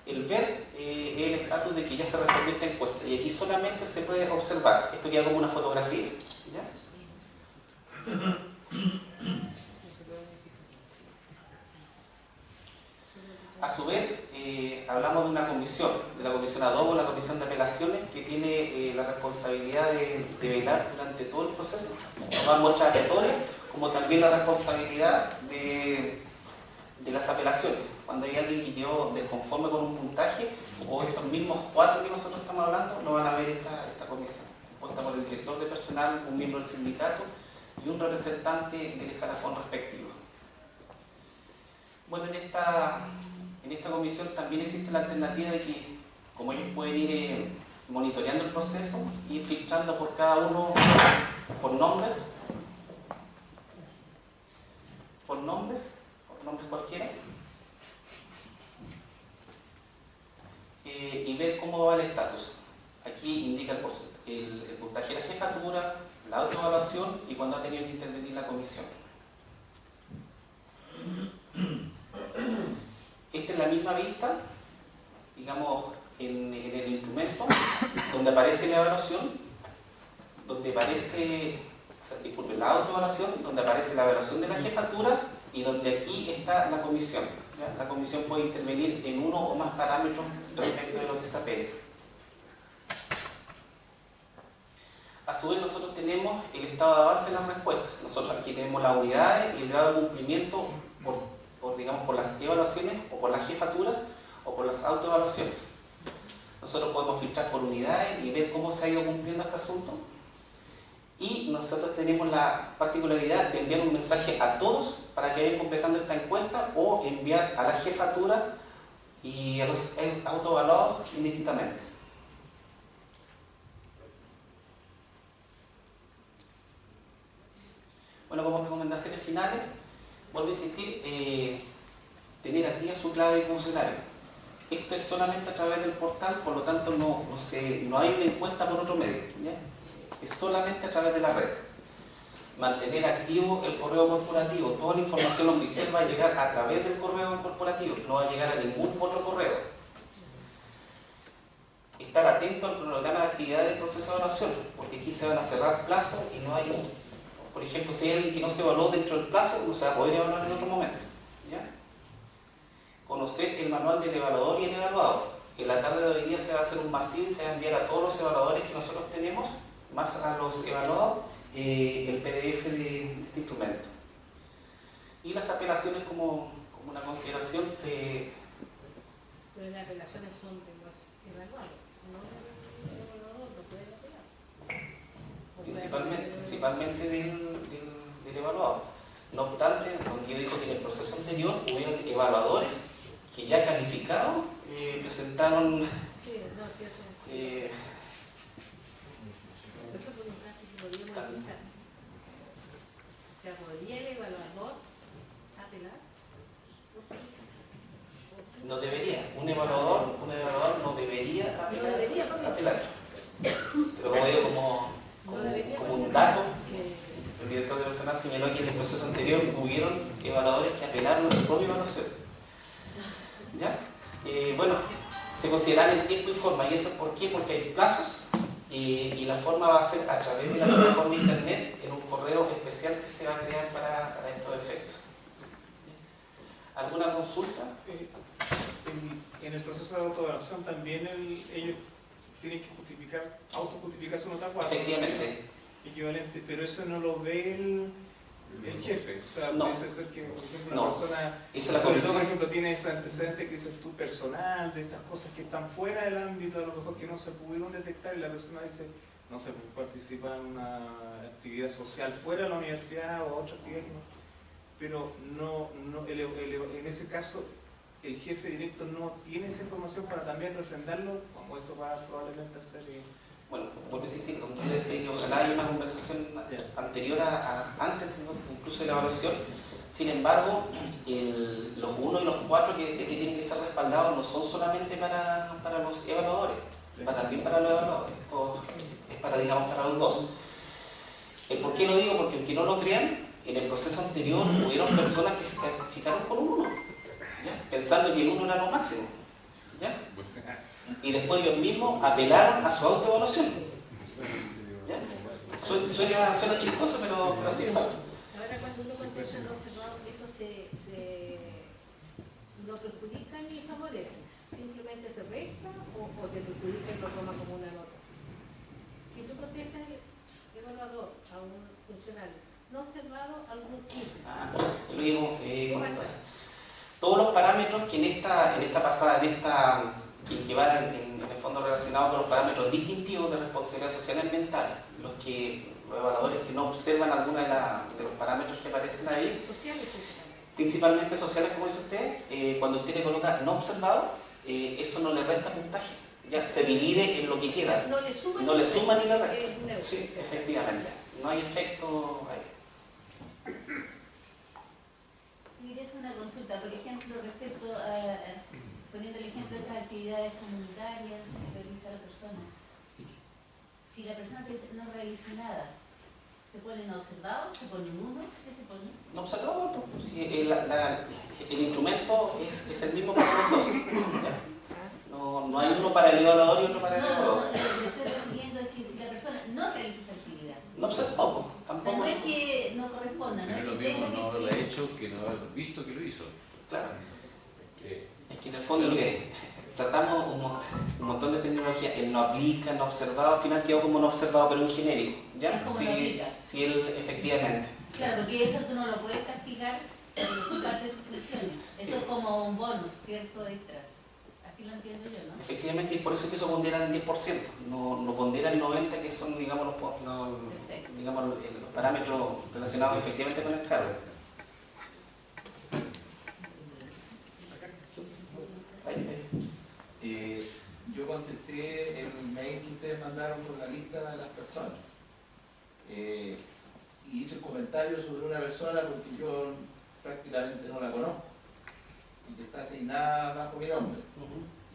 el ver es el estatus de que ya se respondió esta encuesta. Y aquí solamente se puede observar. Esto queda como una fotografía. ¿Ya? A su vez, hablamos de una comisión, de la comisión ad hoc, la comisión de apelaciones, que tiene la responsabilidad de velar durante todo el proceso, tomar muestras aleatorias, como también la responsabilidad de las apelaciones. Cuando hay alguien que quedó desconforme con un puntaje, o estos mismos 4 que nosotros estamos hablando, lo van a ver esta comisión, compuesta por el director de personal, un miembro del sindicato y un representante del escalafón respectivo. Bueno, en en esta comisión también existe la alternativa de que, como ellos pueden ir monitoreando el proceso, ir filtrando por cada uno por nombres cualquiera, y ver cómo va el estatus. Aquí indica el puntaje de la jefatura, la autoevaluación y cuando ha tenido que intervenir la comisión. Esta es la misma vista, digamos, en el instrumento, donde aparece la evaluación, donde aparece, disculpe, la autoevaluación, donde aparece la evaluación de la jefatura y donde aquí está la comisión. ¿Ya? La comisión puede intervenir en uno o más parámetros respecto de lo que se apele. A su vez, nosotros tenemos el estado de avance de las respuestas. Nosotros aquí tenemos las unidades y el grado de cumplimiento por las evaluaciones o por las jefaturas o por las autoevaluaciones. Nosotros podemos filtrar por unidades y ver cómo se ha ido cumpliendo este asunto. Y nosotros tenemos la particularidad de enviar un mensaje a todos para que vayan completando esta encuesta o enviar a la jefatura y a los autoevaluados indistintamente. Bueno, como recomendaciones finales, vuelvo a insistir, tener activa su clave de funcionario. Esto es solamente a través del portal, por lo tanto no hay una encuesta por otro medio, ¿ya? Es solamente a través de la red. Mantener activo el correo corporativo. Toda la información oficial va a llegar a través del correo corporativo, no va a llegar a ningún otro correo. Estar atento al cronograma de actividad del proceso de evaluación, porque aquí se van a cerrar plazos y no hay por ejemplo, si hay alguien que no se evaluó dentro del plazo, no se va a poder evaluar en otro momento. ¿Ya? Conocer el manual del evaluador y el evaluado. En la tarde de hoy día se va a hacer un masivo y se va a enviar a todos los evaluadores que nosotros tenemos, más a los evaluados, el PDF de este instrumento. Y las apelaciones como una consideración se... Pero las apelaciones son de los evaluados, no del evaluador, no puede apelar. Principalmente del evaluado. No obstante, porque yo dije que en el proceso anterior hubieron evaluadores que ya calificados presentaron... Sí, no, sí, eso. Eso por un caso que podría modificar. O sea, ¿podría el evaluador apelar? No debería. Un evaluador no debería apelar. No debería, ¿por qué? Apelar. Pero como digo, como un dato, el director de personal señaló que en el proceso anterior hubieron evaluadores que apelaron a su propia evaluación. ¿Ya? Bueno, se consideran en tiempo y forma. ¿Y eso por qué? Porque hay plazos y la forma va a ser a través de la plataforma internet en un correo especial que se va a crear para estos efectos. ¿Alguna consulta? En el proceso de autoevaluación también ellos tienen que autojustificar su nota 4. Efectivamente. Equivalente, pero eso no lo ve el jefe. O sea, No. puede ser que, por ejemplo, No. una persona, Esa es la sobre todo, comisión. por ejemplo, tiene esos antecedentes que dices tú personal, de estas cosas que están fuera del ámbito, a lo mejor que no se pudieron detectar, y la persona dice, no sé, participa en una actividad social fuera de la universidad o otra actividad que no. Pero en ese caso, el jefe directo no tiene esa información para también refrendarlo, como eso va probablemente a ser... Bueno, vuelvo a insistir, como tú decías, que ojalá haya una conversación anterior antes incluso de la evaluación. Sin embargo, los 1 y los 4 que decían que tienen que ser respaldados no son solamente para los evaluadores, también para los evaluadores. Esto es para los dos. ¿Por qué lo digo? Porque el que no lo crean, en el proceso anterior hubieron personas que se calificaron con un 1, ¿ya? Pensando que el 1 era lo máximo. ¿Ya? Y después ellos mismos apelaron a su autoevaluación. ¿Ya? Suena chistoso, pero así es. Ahora cuando uno contesta no cerrado, eso no perjudica ni favorece, simplemente se resta o te perjudica y lo toma como una nota. Si tú contestas evaluador a un funcionario no cerrado algún tipo. Lo mismo todos los parámetros que en esta pasada, que van en el fondo relacionados con los parámetros distintivos de responsabilidad social y ambiental, los evaluadores que no observan alguna de los parámetros que aparecen ahí, Sociales principalmente. principalmente sociales, como dice usted. Cuando usted le coloca no observado, eso no le resta puntaje, ya se divide en lo que queda, No le suma no le suma ni le resta. resta. Sí, efectivamente, no hay efecto ahí. Quería hacer una consulta, por ejemplo, respecto a, poniendo el ejemplo de estas actividades comunitarias que realiza la persona. Si la persona que no realiza nada, ¿se pone no observado? ¿Se pone un 1? ¿Qué se pone? No observado, no. Sí, el instrumento es el mismo para los dos. ¿Ya? No hay uno para el evaluador y otro para el evaluador. No, lo que estoy refiriendo es que si la persona no realiza esa actividad. No observado, O sea, tampoco. no es que no corresponda, no Pero es es que lo mismo tenga no haberlo hecho que no haber visto que lo hizo. Claro. Que Es que en el fondo lo que tratamos un montón de tecnología, el no aplica, no observado, al final quedó como no observado, pero un genérico. ¿Ya? Es como Sí, no aplica. sí, efectivamente. Claro, porque eso tú no lo puedes castigar por parte de sus funciones. Eso es como un bonus, ¿cierto? Extra. Así lo entiendo yo, ¿no? Efectivamente, y por eso que eso pondera el 10%, no pondera el 90%, que son, digamos, los parámetros relacionados efectivamente con el cargo. Yo contesté el mail que ustedes mandaron con la lista de las personas. Y hice un comentario sobre una persona porque yo prácticamente no la conozco y que está asignada bajo mi nombre.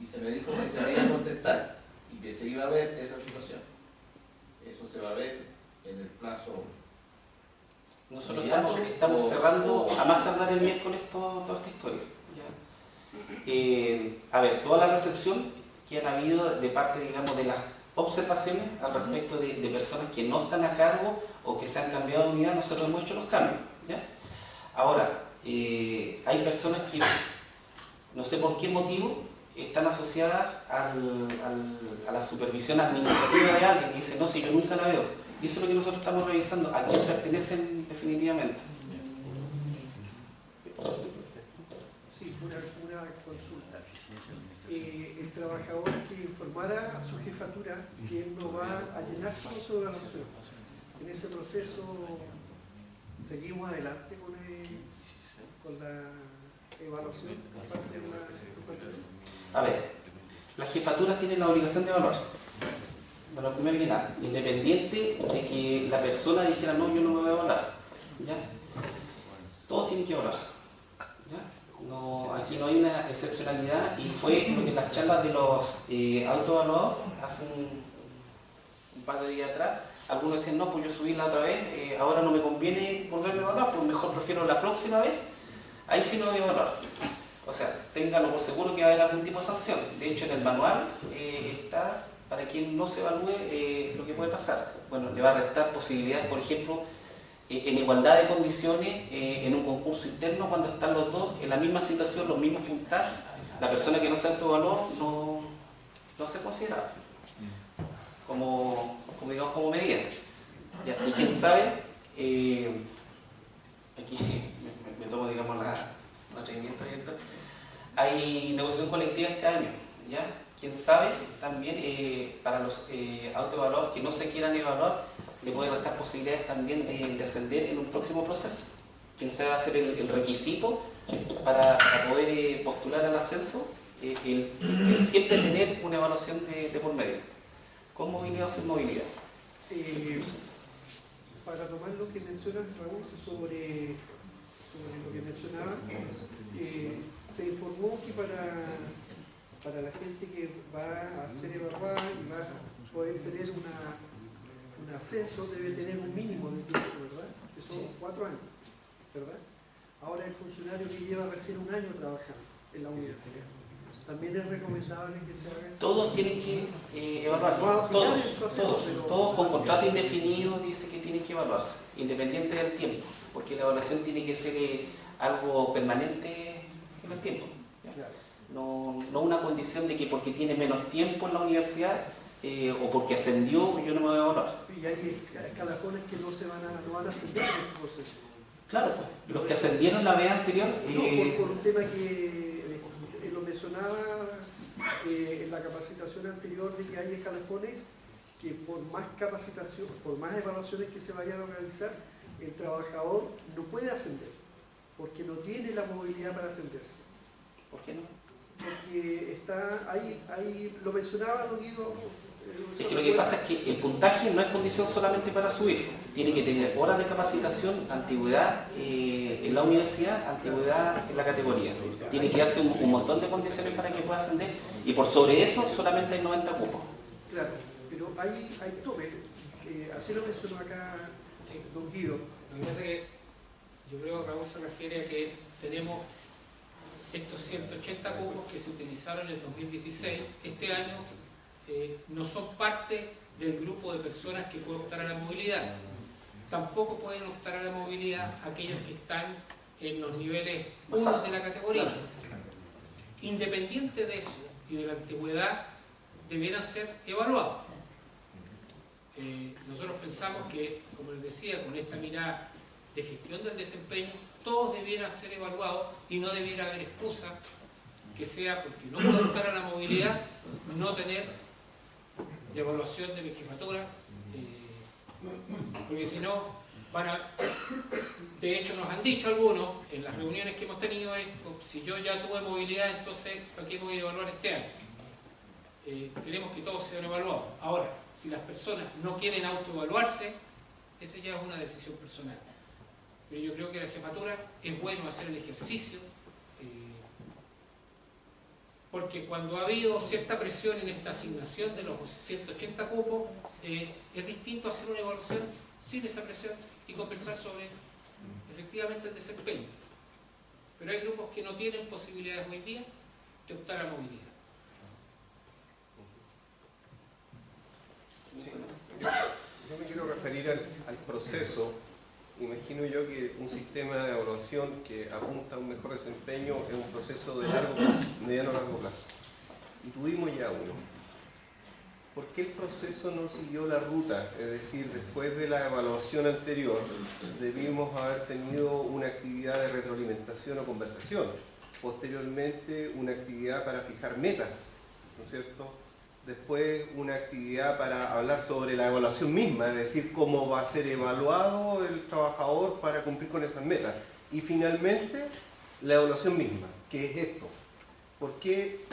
Y se me dijo que se debía contestar y que se iba a ver esa situación. Eso se va a ver en el plazo. Nosotros estamos cerrando a más tardar el miércoles toda esta historia. ¿Ya? A ver, toda la recepción que han habido de parte, digamos, de las observaciones al respecto de personas que no están a cargo o que se han cambiado de unidad, nosotros hemos hecho los cambios. ¿Ya? Ahora, hay personas que no sé por qué motivo están asociadas a la supervisión administrativa de alguien que dice, no, si yo nunca la veo. Y eso es lo que nosotros estamos revisando, a quién pertenecen definitivamente. Sí, una consulta. El trabajador que informara a su jefatura que él no va a llenar su evaluación. En ese proceso, ¿seguimos adelante con la evaluación por parte de la jefatura? A ver, las jefaturas tienen la obligación de evaluar. Bueno, primero que nada, independiente de que la persona dijera, no, yo no me voy a evaluar. ¿Ya? Todos tienen que evaluarse. ¿Ya? No, aquí no hay una excepcionalidad y fue lo que en las charlas de los autoevaluados hace un par de días atrás, algunos decían, no, pues yo subí la otra vez, ahora no me conviene volverme a evaluar, pues mejor prefiero la próxima vez, ahí sí no voy a evaluar. O sea, ténganlo por seguro que va a haber algún tipo de sanción. De hecho, en el manual está, para quien no se evalúe, lo que puede pasar. Bueno, le va a restar posibilidades, por ejemplo, en igualdad de condiciones en un concurso interno cuando están los dos en la misma situación, los mismos puntajes. La persona que no se autoevaluó no se considera como medida. ¿Ya? Y quién sabe, aquí me tomo, digamos, la atrevimiento abierto. Hay negociación colectiva este año, ¿ya? Quién sabe, también para los autoevaluados que no se quieran evaluar, le puede restar posibilidades también de ascender en un próximo proceso. Quién sabe va a ser el requisito para poder postular al ascenso, el siempre tener una evaluación de por medio, con movilidad o sin movilidad. Para tomar lo que mencionas, Raúl, sobre lo que mencionaba, se informó que para la gente que va a ser evaluada y va a poder tener un ascenso, debe tener un mínimo de tiempo, ¿verdad? Que son 4 años, ¿verdad? Ahora el funcionario que lleva recién un año trabajando en la universidad, también es recomendable que se haga eso. Todos tienen que evaluarse, todos con contrato indefinido dice que tienen que evaluarse, independiente del tiempo, porque la evaluación tiene que ser algo permanente en el tiempo. No una condición de que porque tiene menos tiempo en la universidad o porque ascendió yo no me voy a evaluar. Y hay escalafones que no van a ascender en el proceso. Claro, los que ascendieron la vez anterior... por un tema que lo mencionaba en la capacitación anterior, de que hay escalafones que por más capacitación, por más evaluaciones que se vayan a realizar, el trabajador no puede ascender. porque no tiene la movilidad para ascenderse. ¿Por qué no? Porque está ahí lo mencionaba don Guido. Es que lo que pasa es que el puntaje no es condición solamente para subir. Tiene que tener horas de capacitación, antigüedad en la universidad, antigüedad en la categoría. Tiene que darse un montón de condiciones para que pueda ascender y por sobre eso solamente hay 90 cupos. Claro, pero hay tope. Así lo mencionó acá don Guido. Lo que pasa es que yo creo que Raúl se refiere a que tenemos estos 180 cupos que se utilizaron en el 2016. Este año no son parte del grupo de personas que pueden optar a la movilidad. Tampoco pueden optar a la movilidad aquellos que están en los niveles 1 de la categoría. Independiente de eso y de la antigüedad, debieran ser evaluados. Nosotros pensamos que, como les decía, con esta mirada de gestión del desempeño, todos debieran ser evaluados y no debiera haber excusa que sea porque no puedo optar a la movilidad, no tener la evaluación de mi jefatura, porque si no, de hecho nos han dicho algunos en las reuniones que hemos tenido, si yo ya tuve movilidad, entonces ¿para qué voy a evaluar este año? Queremos que todos sean evaluados. Ahora, si las personas no quieren autoevaluarse, esa ya es una decisión personal. Pero yo creo que la jefatura es bueno hacer el ejercicio, porque cuando ha habido cierta presión en esta asignación de los 180 cupos, es distinto hacer una evaluación sin esa presión y conversar sobre efectivamente el desempeño. Pero hay grupos que no tienen posibilidades hoy día de optar a movilidad. Sí. Yo me quiero referir al proceso. Imagino yo que un sistema de evaluación que apunta a un mejor desempeño es un proceso de mediano a largo plazo. Y tuvimos ya uno. ¿Por qué el proceso no siguió la ruta? Es decir, después de la evaluación anterior, debimos haber tenido una actividad de retroalimentación o conversación. Posteriormente, una actividad para fijar metas, ¿no es cierto? Después una actividad para hablar sobre la evaluación misma, es decir, cómo va a ser evaluado el trabajador para cumplir con esas metas. Y finalmente, la evaluación misma, que es esto. ¿Por qué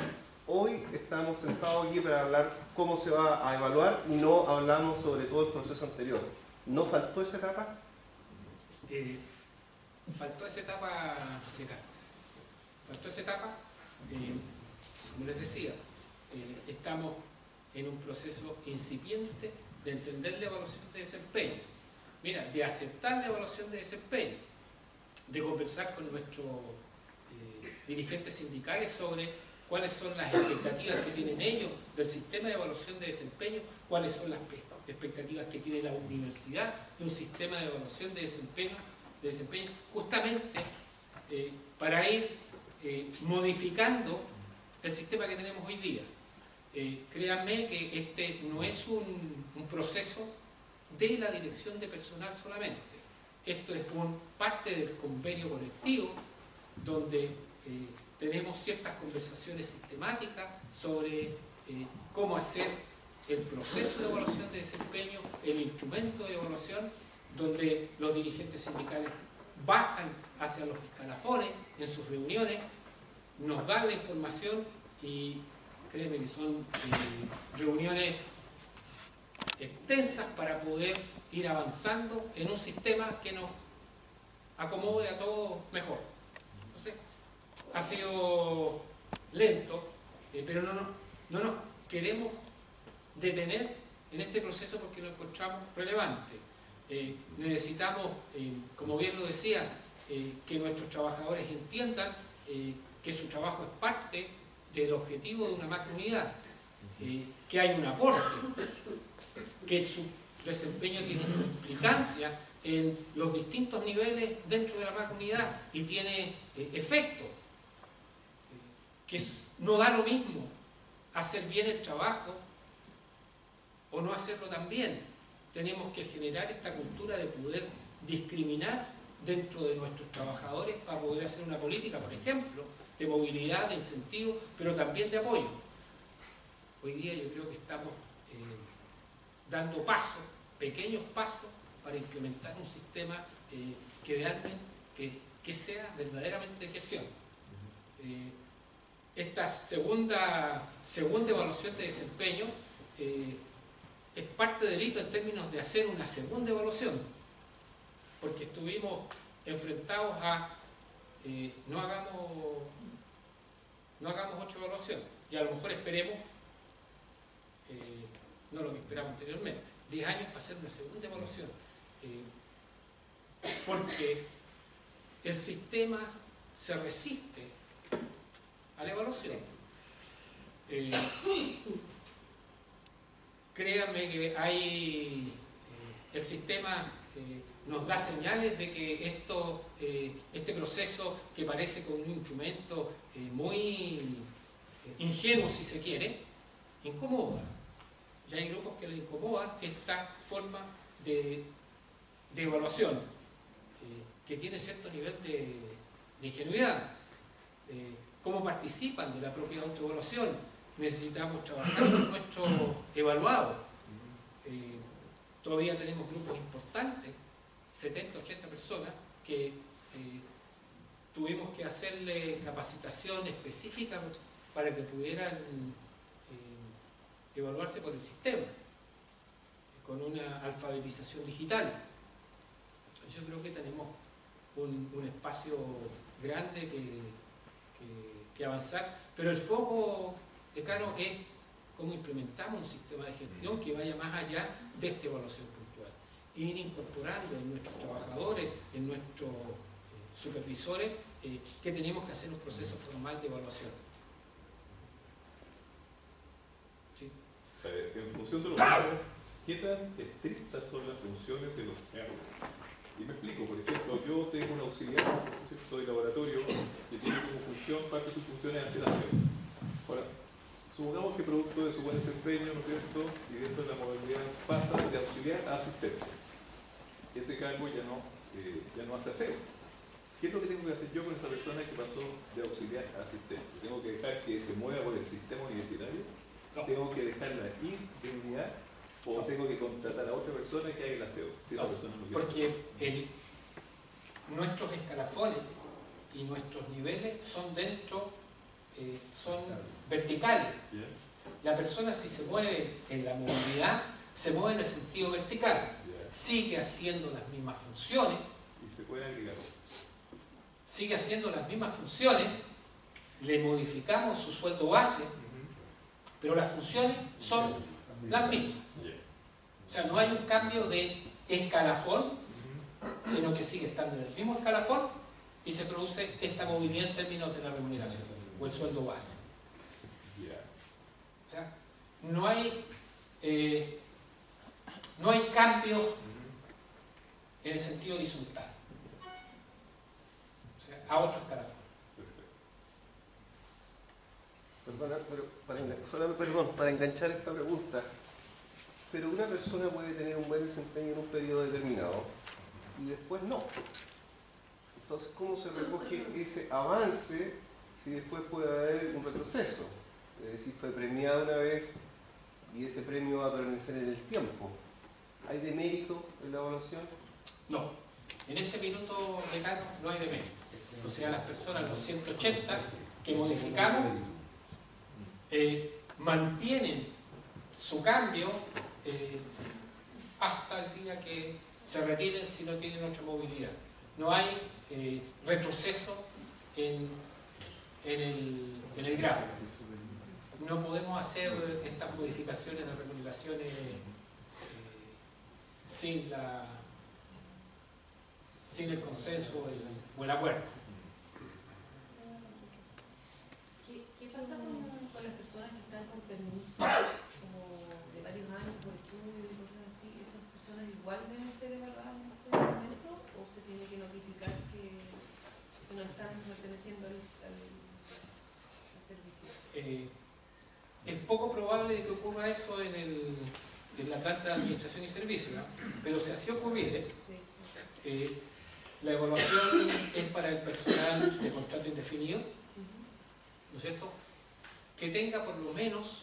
hoy estamos sentados aquí para hablar cómo se va a evaluar y no hablamos sobre todo el proceso anterior? ¿No faltó esa etapa? Faltó esa etapa, faltó esa etapa, como les decía, estamos en un proceso incipiente de entender la evaluación de desempeño. Mira, de aceptar la evaluación de desempeño, de conversar con nuestros dirigentes sindicales sobre cuáles son las expectativas que tienen ellos del sistema de evaluación de desempeño, cuáles son las expectativas que tiene la universidad de un sistema de evaluación de desempeño justamente para ir modificando el sistema que tenemos hoy día. Créanme que este no es un proceso de la dirección de personal solamente. Esto es parte del convenio colectivo donde tenemos ciertas conversaciones sistemáticas sobre cómo hacer el proceso de evaluación de desempeño, el instrumento de evaluación, donde los dirigentes sindicales bajan hacia los escalafones en sus reuniones, nos dan la información y créeme que son reuniones extensas para poder ir avanzando en un sistema que nos acomode a todos mejor. Entonces, ha sido lento, pero no nos queremos detener en este proceso porque lo encontramos relevante. Necesitamos, como bien lo decía, que nuestros trabajadores entiendan que su trabajo es parte del objetivo de una macrounidad, que hay un aporte, que su desempeño tiene implicancia en los distintos niveles dentro de la macrounidad y tiene efectos, que no da lo mismo hacer bien el trabajo o no hacerlo tan bien. Tenemos que generar esta cultura de poder discriminar dentro de nuestros trabajadores para poder hacer una política, por ejemplo, de movilidad, de incentivo, pero también de apoyo. Hoy día yo creo que estamos dando pasos, pequeños pasos, para implementar un sistema que que sea verdaderamente de gestión. Esta segunda evaluación de desempeño es parte del hito en términos de hacer una segunda evaluación, porque estuvimos enfrentados a no hagamos 8 evaluaciones, y a lo mejor esperemos no lo que esperamos anteriormente, 10 años para hacer una segunda evaluación, porque el sistema se resiste a la evaluación. Créanme que el sistema nos da señales de que este proceso, que parece con un instrumento muy ingenuo si se quiere, incomoda. Ya hay grupos que les incomoda esta forma de evaluación, que tiene cierto nivel de ingenuidad. ¿Cómo participan de la propia autoevaluación? Necesitamos trabajar con nuestro evaluado. Todavía tenemos grupos importantes, 70, 80 personas, que tuvimos que hacerle capacitación específica para que pudieran evaluarse por el sistema, con una alfabetización digital. Yo creo que tenemos un espacio grande que avanzar, pero el foco, decano, es cómo implementamos un sistema de gestión que vaya más allá de esta evaluación puntual. Ir incorporando en nuestros trabajadores, en nuestros supervisores, que tenemos que hacer un proceso formal de evaluación. ¿Sí? En función de los cargos, ¿qué tan estrictas son las funciones de los cargos? Y me explico, por ejemplo, yo tengo un auxiliar, ¿cierto?, de laboratorio que tiene como función, parte de sus funciones hacer aseo. Ahora, supongamos que producto de su buen desempeño, ¿no es cierto?, y dentro de la modalidad pasa de auxiliar a asistente. Ese cargo ya no hace aseo. ¿Qué es lo que tengo que hacer yo con esa persona que pasó de auxiliar a asistente? ¿Tengo que dejar que se mueva por el sistema universitario? No. ¿Tengo que dejarla ir de unidad? ¿O tengo que contratar a otra persona que haga el aseo? Si esa persona no quiere. Porque nuestros escalafones y nuestros niveles son son verticales. ¿Ya? La persona, si se mueve en la movilidad, se mueve en el sentido vertical. ¿Ya? Sigue haciendo las mismas funciones, Y se puede agregar. sigue haciendo las mismas funciones, le modificamos su sueldo base, pero las funciones son las mismas. Ya. O sea, no hay un cambio de escalafón, sino que sigue estando en el mismo escalafón y se produce esta movilidad en términos de la remuneración o el sueldo base. Ya. O sea, no hay cambios en el sentido horizontal, o sea, a otro escalafón. Perdona, pero para enganchar esta pregunta, pero una persona puede tener un buen desempeño en un periodo determinado y después no. Entonces, ¿cómo se recoge ese avance si después puede haber un retroceso? Es decir, fue premiado una vez y ese premio va a permanecer en el tiempo. ¿Hay demérito en la evaluación? No, en este minuto, decano, no hay demérito. O sea, las personas, los 180 que modificamos, mantienen su cambio hasta el día que se retiren si no tienen otra movilidad. No hay retroceso en el grado. No podemos hacer estas modificaciones de remuneraciones sin el consenso o el acuerdo. ¿Qué pasa con las personas que están con permiso como de varios años por estudio y cosas así? ¿Esas personas igual deben ser evaluadas en este momento o se tiene que notificar que no están perteneciendo al servicio? Es poco probable que ocurra eso en la planta de administración y servicios, ¿no? Pero si así ocurriere, la evaluación es para el personal de contrato indefinido, ¿no es cierto?, que tenga por lo menos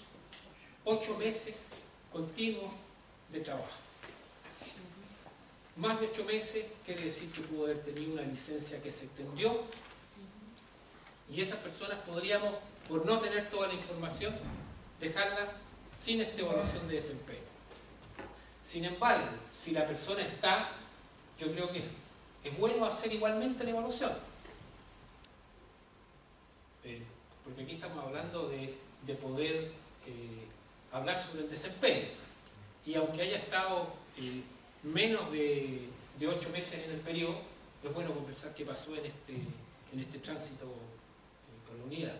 8 meses continuos de trabajo. más de 8 meses, quiere decir que pudo haber tenido una licencia que se extendió, y esas personas podríamos, por no tener toda la información, dejarla sin esta evaluación de desempeño. Sin embargo, si la persona está, yo creo que es bueno hacer igualmente la evaluación. Porque aquí estamos hablando de poder hablar sobre el desempeño. Y aunque haya estado menos de 8 meses en el periodo, es bueno conversar qué pasó en este tránsito con la unidad.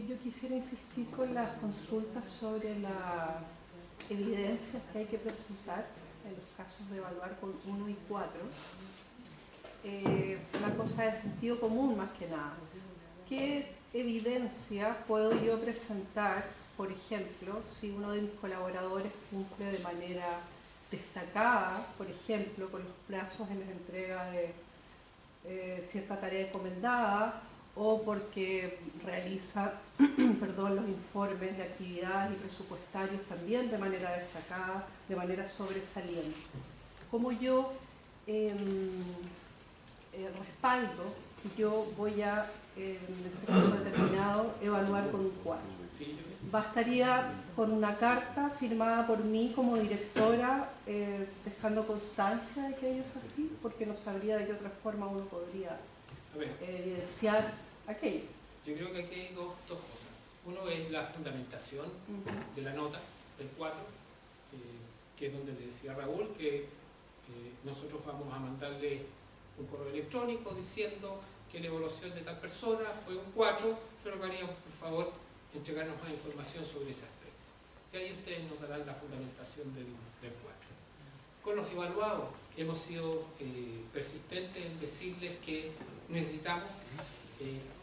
Yo quisiera insistir con las consultas sobre las evidencias que hay que presentar en los casos de evaluar con 1 y 4. Una cosa de sentido común más que nada. ¿Qué evidencia puedo yo presentar, por ejemplo, si uno de mis colaboradores cumple de manera destacada, por ejemplo, con los plazos en la entrega de cierta tarea encomendada, o porque realiza los informes de actividades y presupuestarios también de manera destacada, de manera sobresaliente? ¿Cómo yo respaldo que yo voy a, en ese caso determinado, evaluar con un 4? Bastaría con una carta firmada por mí como directora, dejando constancia de que ello es así, porque no sabría de qué otra forma uno podría evidenciar aquello. Yo creo que aquí hay dos cosas. Uno es la fundamentación de la nota del 4, que es donde le decía Raúl que nosotros vamos a mandarle un correo electrónico diciendo que la evaluación de tal persona fue un 4, pero que haríamos, por favor, entregarnos más información sobre ese aspecto. Y ahí ustedes nos darán la fundamentación del 4. Con los evaluados hemos sido persistentes en decirles que necesitamos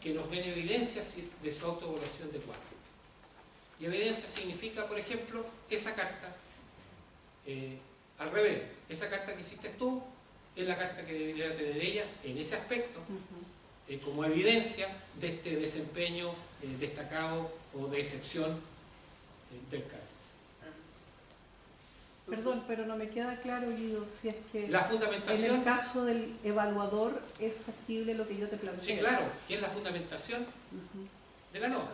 que nos den evidencias de su autoevaluación de 4. Y evidencia significa, por ejemplo, esa carta, al revés, esa carta que hiciste tú es la carta que debería tener ella en ese aspecto, como evidencia de este desempeño destacado o de excepción del cargo. Perdón, pero no me queda claro, Guido, si es que la fundamentación, en el caso del evaluador es factible lo que yo te planteo. Sí, claro, que es la fundamentación de la nota.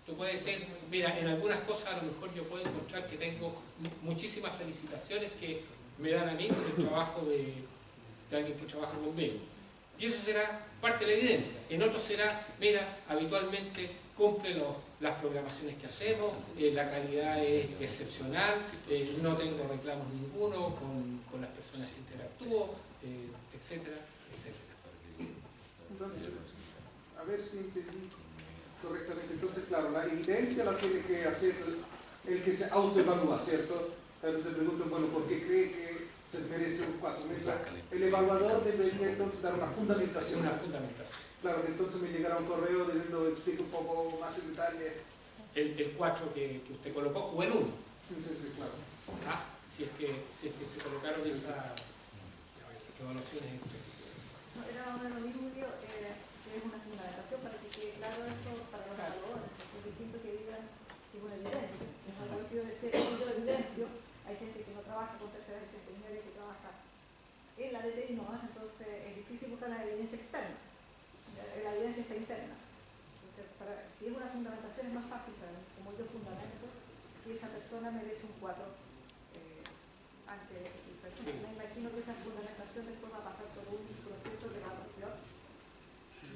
Tú puedes decir, mira, en algunas cosas a lo mejor yo puedo encontrar que tengo muchísimas felicitaciones que me dan a mí por el trabajo de alguien que trabaja conmigo. Y eso será parte de la evidencia. En otros será, mira, habitualmente cumple las programaciones que hacemos, la calidad es excepcional, no tengo reclamos ninguno con las personas que interactúo, etcétera, etcétera. Entonces, a ver si entendí correctamente. Entonces, claro, la evidencia la tiene que hacer el que se autoevalúa, ¿cierto? Entonces preguntan, bueno, ¿por qué cree que se merece un 4? El evaluador debería entonces dar una fundamentación. Una fundamentación. Claro, entonces me llegará un correo diciendo, explica un poco más en detalle. El 4 que usted colocó, o el 1. Sí, claro. Si es que se colocaron esas evaluaciones. No, era más o menos lo mismo, que es una fundamentación para que quede claro eso para los evaluadores. Es distinto que digan que es una evidencia. Eso es lo que yo decía, yo lo evidencio. Hay gente que no trabaja con terceras inteligencias, que trabaja en la DTI no, entonces es difícil buscar la evidencia externa. La evidencia está interna. Entonces, si es una fundamentación es más fácil para mí, como yo fundamento que esa persona merece un 4 ante el personal. Sí. Me imagino que esa fundamentación después va a pasar por un proceso de evaluación.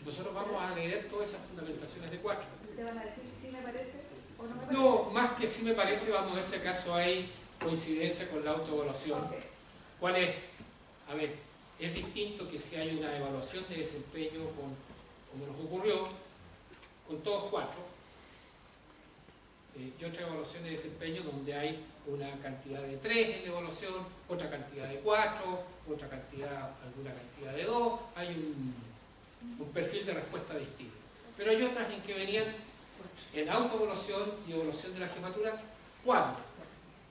Nosotros vamos a leer todas esas fundamentaciones de 4. ¿Te van a decir si me parece o no me parece? No, más que si me parece, vamos a ver si acaso hay coincidencia con la autoevaluación. Okay. ¿Cuál es? A ver, es distinto que si hay una evaluación de desempeño como nos ocurrió, con todos 4, y otra evaluación de desempeño donde hay una cantidad de 3 en la evaluación, otra cantidad de 4, otra cantidad, alguna cantidad de 2, hay un perfil de respuesta distinto. Pero hay otras en que venían en autoevaluación y evaluación de la jefatura 4.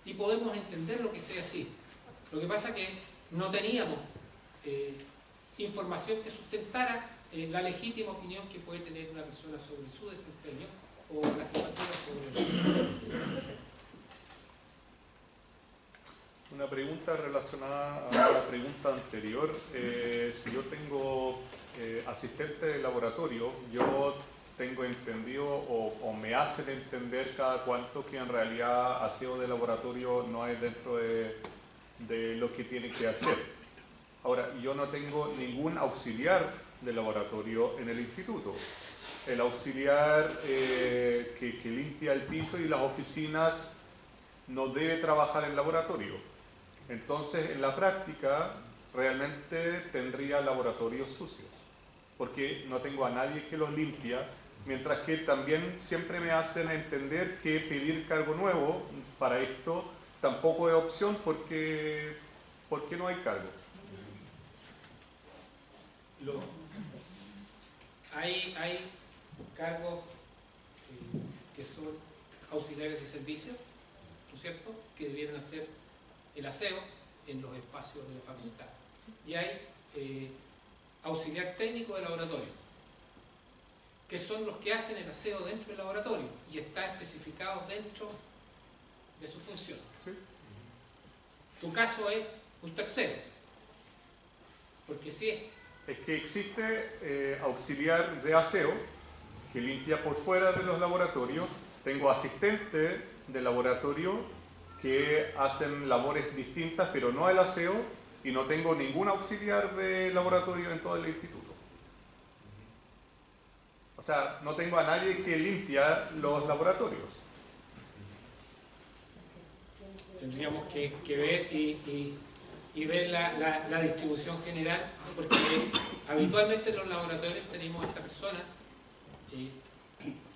Y podemos entender lo que sea así. Lo que pasa es que no teníamos información que sustentara la legítima opinión que puede tener una persona sobre su desempeño o la jefatura sobre el. Una pregunta relacionada a la pregunta anterior. Si yo tengo asistente de laboratorio, yo tengo entendido o me hacen entender cada cuánto que en realidad aseo de laboratorio no hay dentro de lo que tiene que hacer. Ahora, yo no tengo ningún auxiliar de laboratorio en el instituto. El auxiliar que limpia el piso y las oficinas no debe trabajar en laboratorio. Entonces, en la práctica, realmente tendría laboratorios sucios, porque no tengo a nadie que los limpia, mientras que también siempre me hacen entender que pedir cargo nuevo para esto tampoco es opción porque no hay cargo. Hay cargos que son auxiliares de servicio, ¿no es cierto?, que debieran hacer el aseo en los espacios de la facultad. Y hay auxiliar técnico de laboratorio, que son los que hacen el aseo dentro del laboratorio y está especificado dentro de su función. ¿Sí? Tu caso es un tercero, porque si es que existe auxiliar de aseo que limpia por fuera de los laboratorios, tengo asistentes de laboratorio que hacen labores distintas, pero no el aseo, y no tengo ningún auxiliar de laboratorio en todo el instituto. O sea, no tengo a nadie que limpia los laboratorios. tendríamos que ver y ver la distribución general, porque habitualmente en los laboratorios tenemos esta persona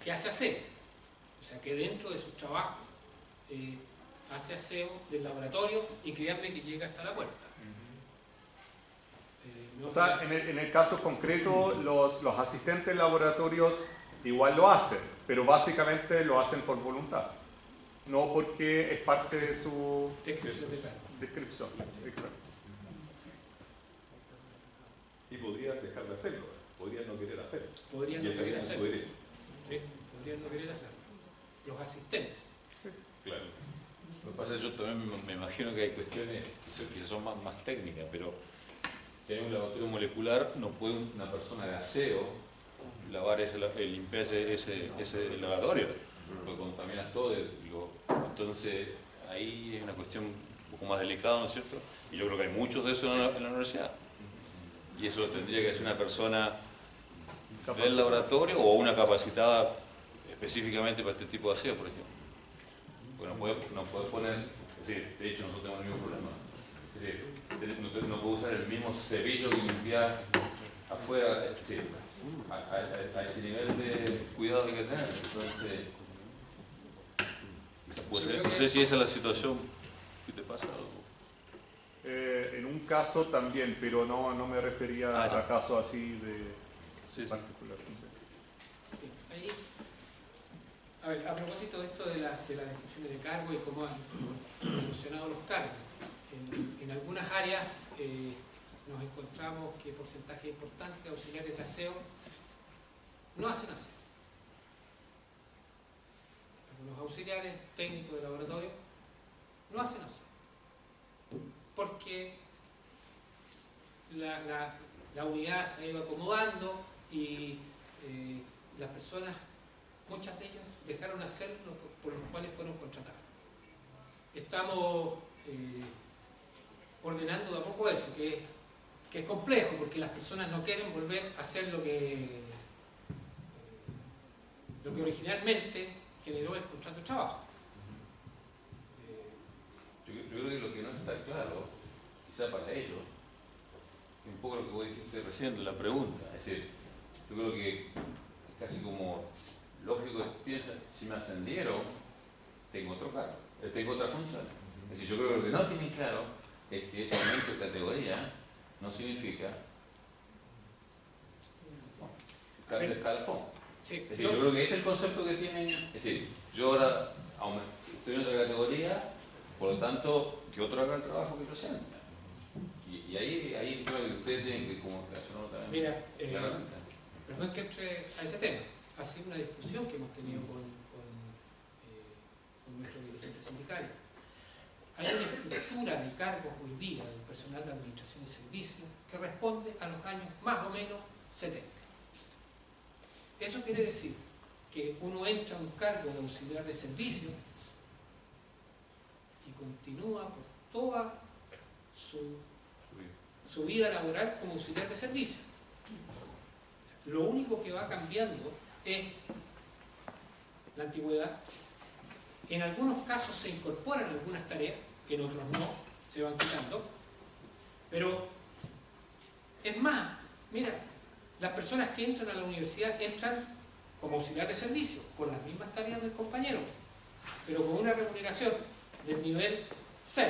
que hace aseo, o sea que dentro de su trabajo hace aseo del laboratorio y créanme que llega hasta la puerta. O sea, en el caso concreto, los asistentes de laboratorios igual lo hacen, pero básicamente lo hacen por voluntad, no porque es parte de su descripción. Exacto. Y podrías dejar de hacerlo, podrías no querer hacerlo. Podrían no querer hacerlo. Sí, podrían no querer hacerlo. Los asistentes. Sí. Claro. Lo que pasa es que yo también me imagino que hay cuestiones que son más técnicas, pero tener un laboratorio molecular no puede una persona de aseo lavar limpiar ese laboratorio, porque contaminas todo. Entonces ahí es una cuestión un poco más delicada, ¿no es cierto? Y yo creo que hay muchos de esos en la universidad. Y eso lo tendría que hacer una persona del laboratorio o una capacitada específicamente para este tipo de aseo, por ejemplo. Porque no puede poner, es decir, de hecho nosotros tenemos el mismo problema. Es decir, no puedo usar el mismo cepillo que limpiar afuera, es decir, a ese nivel de cuidado que hay que tener. Entonces, no sé si esa es la situación que te pasa. En un caso también, pero no me refería a casos así de particular. Sí, ahí, a ver, a propósito de esto de las descripciones de cargo y cómo han evolucionado los cargos, en algunas áreas nos encontramos que porcentaje importante de auxiliares de aseo no hacen aseo. Algunos auxiliares técnicos de laboratorio no hacen aseo, porque la unidad se ha ido acomodando y las personas, muchas de ellas, dejaron de hacer lo por los cuales fueron contratadas. Estamos ordenando de a poco eso, que es complejo, porque las personas no quieren volver a hacer lo que originalmente generó el contrato de trabajo. Yo creo que lo que no está claro, quizá para ellos, es un poco lo que vos dijiste recién en la pregunta. Es decir, yo creo que es casi como lógico que piensan, si me ascendieron, tengo otro cargo, tengo otra función. Es decir, yo creo que lo que no tienen claro es que ese aumento de categoría no significa cambio de escalafón. Sí, es decir, yo creo que ese es el concepto que tienen. Es decir, yo ahora estoy en otra categoría, por lo tanto, que otro haga el trabajo que yo sea. Y ahí creo que ustedes tienen que como hacerlo también. Mira, claramente. perdón que entre a ese tema. Ha sido una discusión que hemos tenido con nuestros dirigentes sindicales. Hay una estructura del cargos hoy día del personal de administración y servicios que responde a los años más o menos 70. Eso quiere decir que uno entra a un cargo de auxiliar de servicio y continúa por toda su vida laboral como auxiliar de servicio. Lo único que va cambiando es la antigüedad. En algunos casos se incorporan algunas tareas, en otros no, se van quitando. Pero es más, mira, las personas que entran a la universidad entran como auxiliar de servicio, con las mismas tareas del compañero, pero con una remuneración del nivel 6,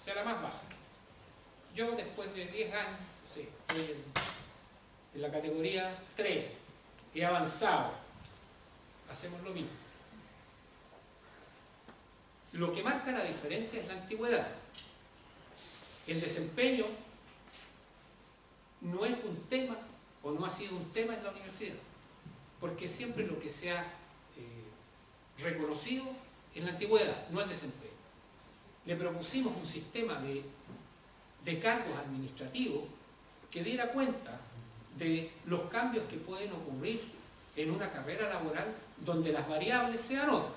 o sea, la más baja. Yo después de 10 años, sí, estoy en la categoría 3, he avanzado, hacemos lo mismo. Lo que marca la diferencia es la antigüedad. El desempeño no es un tema, o no ha sido un tema en la universidad, porque siempre lo que se ha reconocido es la antigüedad, no el desempeño. Le propusimos un sistema de cargos administrativos que diera cuenta de los cambios que pueden ocurrir en una carrera laboral donde las variables sean otras.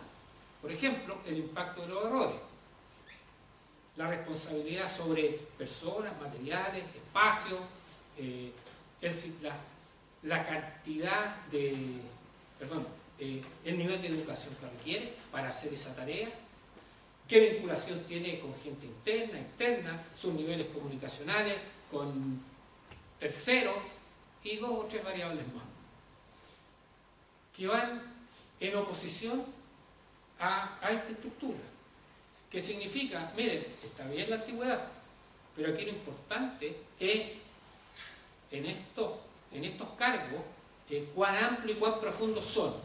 Por ejemplo, el impacto de los errores, la responsabilidad sobre personas, materiales, espacios, la cantidad de, el nivel de educación que requiere para hacer esa tarea, qué vinculación tiene con gente interna, externa, sus niveles comunicacionales, con terceros y 2 o 3 variables más, que van en oposición a esta estructura, que significa, miren, está bien la antigüedad, pero aquí lo importante es en estos cargos cuán amplio y cuán profundos son.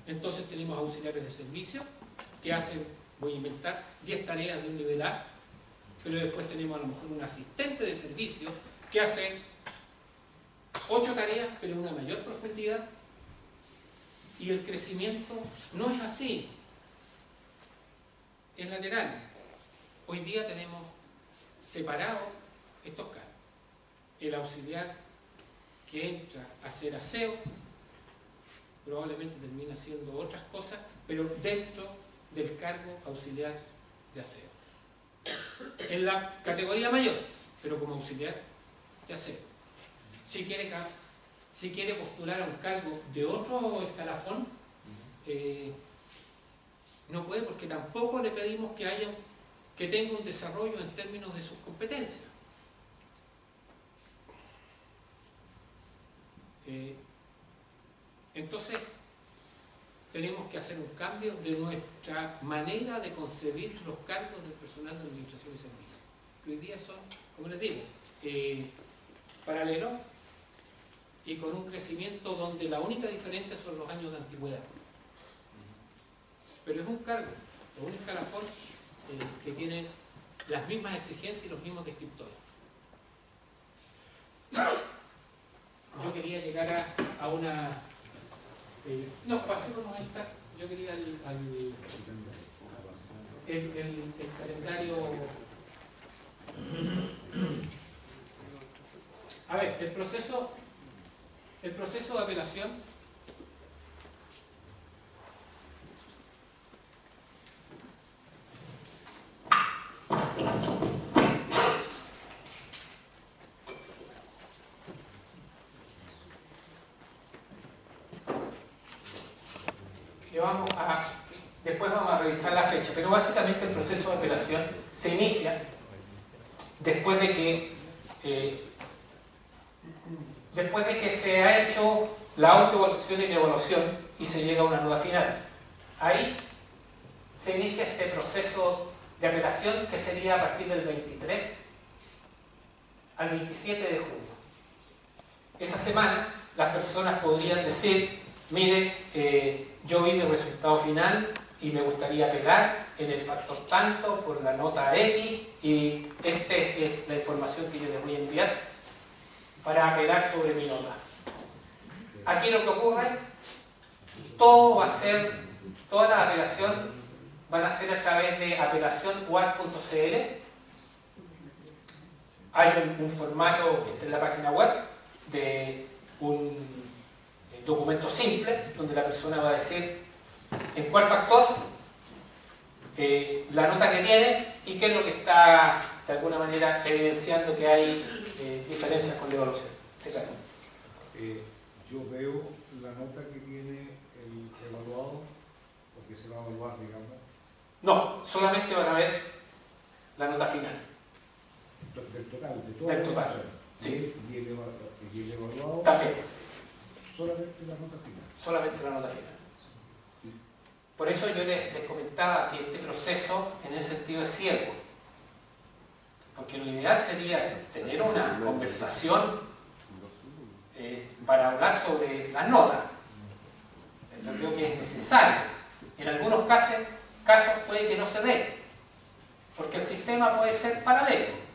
Entonces tenemos auxiliares de servicio que hacen, voy a inventar, 10 tareas de un nivel A, pero después tenemos a lo mejor un asistente de servicio que hace 8 tareas, pero en una mayor profundidad, y el crecimiento no es así, es lateral. Hoy día tenemos separados estos cargos. El auxiliar que entra a hacer aseo probablemente termina haciendo otras cosas, pero dentro del cargo auxiliar de aseo. En la categoría mayor, pero como auxiliar de aseo. Si quiere postular a un cargo de otro escalafón, no puede, porque tampoco le pedimos que tenga un desarrollo en términos de sus competencias. Entonces, tenemos que hacer un cambio de nuestra manera de concebir los cargos del personal de administración y servicios, que hoy día son, como les digo, paralelos y con un crecimiento donde la única diferencia son los años de antigüedad. Pero es un cargo, es un escalafón que tiene las mismas exigencias y los mismos descriptores. Yo quería llegar a una... no, pasémonos a esta. Yo quería el calendario... A ver, el proceso de apelación. Después vamos a revisar la fecha, pero básicamente el proceso de apelación se inicia después de que se ha hecho la autoevaluación y la evaluación y se llega a una nota final. Ahí se inicia este proceso de apelación que sería a partir del 23 al 27 de junio. Esa semana las personas podrían decir, mire, yo vi mi resultado final y me gustaría apelar en el factor tanto por la nota X y esta es la información que yo les voy a enviar para apelar sobre mi nota. Aquí lo que ocurre, todas las apelaciones van a ser a través de apelacionuad.cl hay un formato que está en la página web de un documento simple donde la persona va a decir en cuál factor la nota que tiene y qué es lo que está de alguna manera evidenciando que hay diferencias con la evaluación. Claro. Yo veo la nota que tiene el evaluado, porque se va a evaluar, digamos. No, solamente van a ver la nota final. Del total, de todo. Del total, sí. Y el evaluado. También. Solamente la nota final. Solamente la nota final. Por eso yo les comentaba que este proceso en ese sentido es ciego. Porque lo ideal sería tener una conversación para hablar sobre las notas. Yo creo que es necesario. En algunos casos puede que no se dé, porque el sistema puede ser paralelo.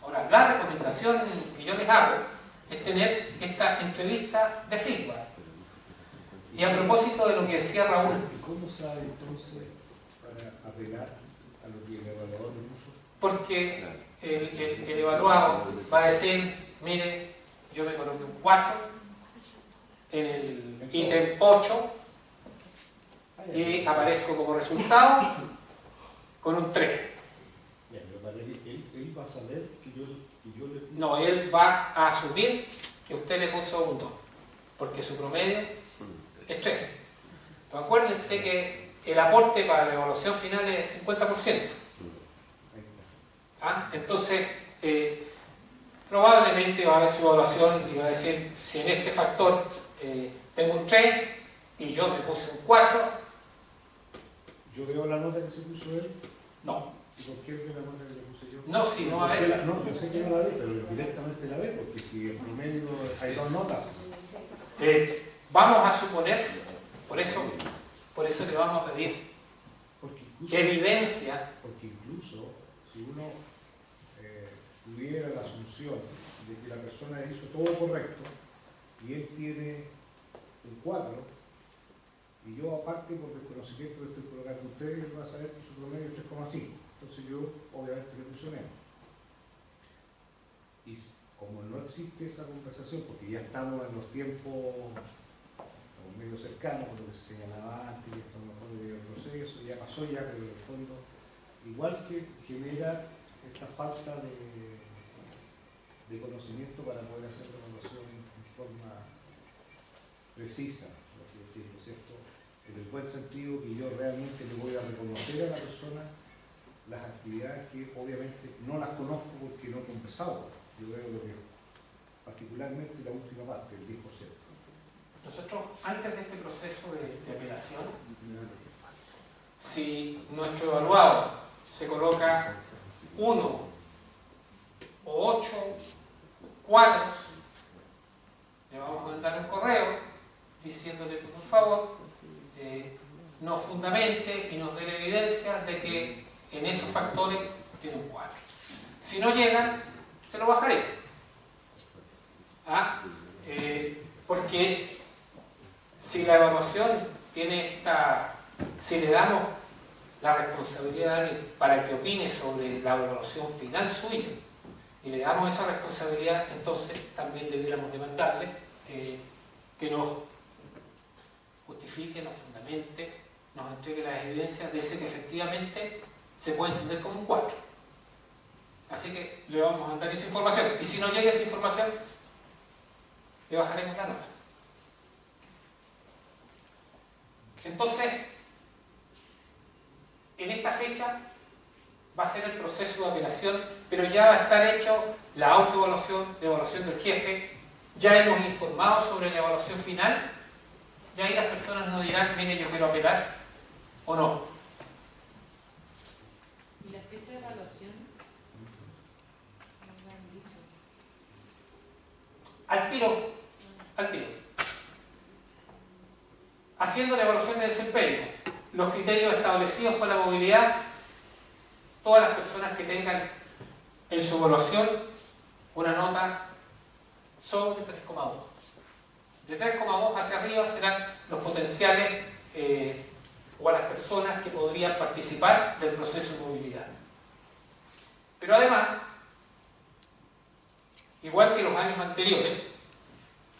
Ahora, la recomendación que yo les hago es tener esta entrevista de feedback. Y a propósito de lo que decía Raúl. ¿Cómo sabe entonces para apelar a lo que el evaluador le puso? Porque el evaluado va a decir, mire, yo me coloqué un 4 en el ítem 8 y aparezco como resultado con un 3. Él va a saber que yo le puse. No, él va a asumir que usted le puso un 2, porque su promedio es 3. Pero acuérdense que el aporte para la evaluación final es 50%. ¿Ah? Entonces, probablemente va a ver su evaluación y va a decir, si en este factor tengo un 3 y yo me puse un 4. ¿Yo veo la nota que se puso él? No. ¿Y por qué ve la nota que le puse yo? No, si no va a ver. No, yo sé que no la ve, pero directamente la ve, porque si en promedio hay dos notas. Vamos a suponer, por eso le vamos a pedir evidencia. Porque incluso si uno tuviera la asunción de que la persona hizo todo correcto y él tiene un 4, y yo aparte por desconocimiento le estoy colocando a ustedes, él va a saber que su promedio es 3,5. Entonces yo obviamente le puse menos. Y como no existe esa conversación, porque ya estamos en los tiempos medio cercanos, por lo que se señalaba antes, y esto a lo mejor de el proceso, ya pasó ya, pero en el fondo, igual que genera esta falta de conocimiento para poder hacer la evaluación en forma precisa, por así decirlo, ¿cierto? En el buen sentido que yo realmente le voy a reconocer a la persona las actividades que obviamente no las conozco porque no he conversado. Yo veo lo que, particularmente la última parte, el 10%. Nosotros, antes de este proceso de apelación, si nuestro evaluado se coloca 1 o 8, 4, le vamos a mandar un correo diciéndole que por favor nos fundamente y nos dé la evidencia de que en esos factores tiene un 4. Si no llegan, se lo bajaré. ¿Ah? Porque si la evaluación tiene si le damos la responsabilidad para que opine sobre la evaluación final suya y le damos esa responsabilidad, entonces también debiéramos demandarle que nos justifique, nos fundamente, nos entregue las evidencias de ese que efectivamente se puede entender como un 4. Así que le vamos a dar esa información. Y si no llega esa información, le bajaremos la nota. Entonces, en esta fecha va a ser el proceso de apelación, pero ya va a estar hecho la autoevaluación, la evaluación del jefe. Ya hemos informado sobre la evaluación final. Ya ahí las personas nos dirán, mire, yo quiero apelar o no. ¿Y la fecha de evaluación? ¿No la han dicho? Al tiro. Haciendo la evaluación de desempeño, los criterios establecidos por la movilidad, todas las personas que tengan en su evaluación una nota sobre 3,2. De 3,2 hacia arriba serán los potenciales o a las personas que podrían participar del proceso de movilidad. Pero además, igual que los años anteriores,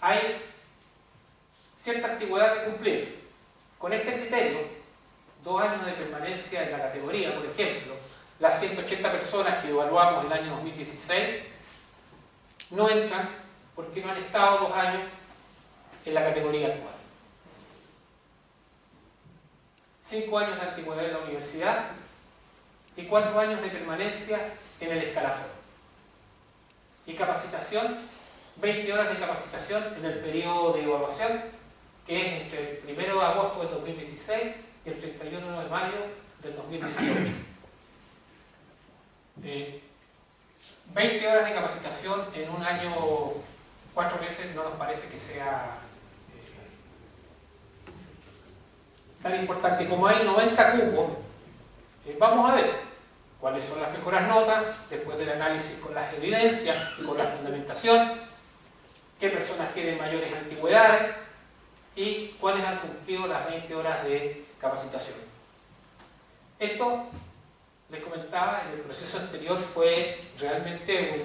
hay cierta antigüedad que cumplir. Con este criterio, 2 años de permanencia en la categoría, por ejemplo, las 180 personas que evaluamos el año 2016 no entran porque no han estado 2 años en la categoría actual. 5 años de antigüedad en la universidad y 4 años de permanencia en el escalafón. Y capacitación, 20 horas de capacitación en el periodo de evaluación, que es entre el 1 de agosto del 2016 y el 31 de mayo del 2018. 20 horas de capacitación en un año, 4 meses, no nos parece que sea tan importante. Como hay 90 cupos, vamos a ver cuáles son las mejores notas, después del análisis con las evidencias y con la fundamentación, qué personas tienen mayores antigüedades y cuáles han cumplido las 20 horas de capacitación. Esto, les comentaba, en el proceso anterior fue realmente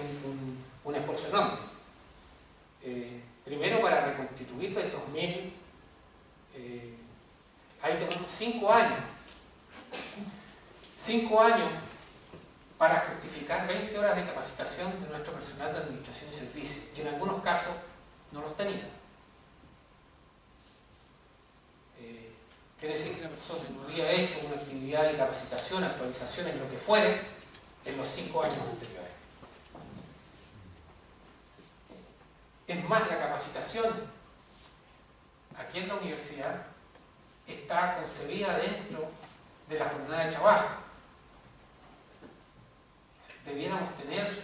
un esfuerzo enorme. Primero, para reconstituir del 2000, ahí tomamos 5 años. 5 años para justificar 20 horas de capacitación de nuestro personal de administración y servicios, y en algunos casos no los tenían. Quiere decir que la persona no había hecho una actividad de capacitación, actualización, en lo que fuere, en los 5 años anteriores. Es más, la capacitación aquí en la universidad está concebida dentro de la jornada de trabajo. Debiéramos tener,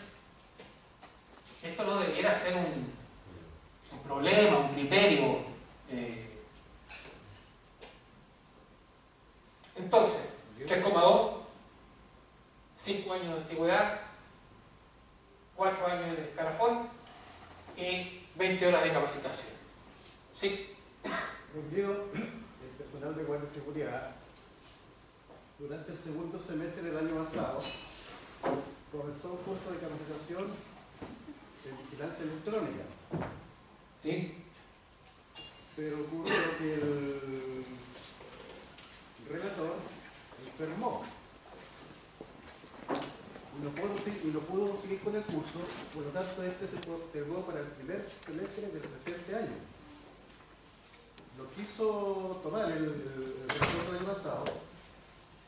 esto no debiera ser un problema, un criterio. Entonces, 3,2, 5 años de antigüedad, 4 años en el escalafón y 20 horas de capacitación. ¿Sí? Entendido, el personal de Guardia de Seguridad, durante el segundo semestre del año pasado, comenzó un curso de capacitación en vigilancia electrónica. ¿Sí? Pero ocurrió que el relator enfermó y no pudo seguir con el curso, por lo tanto este se postergó para el primer semestre del presente año. Lo quiso tomar el relator del año pasado,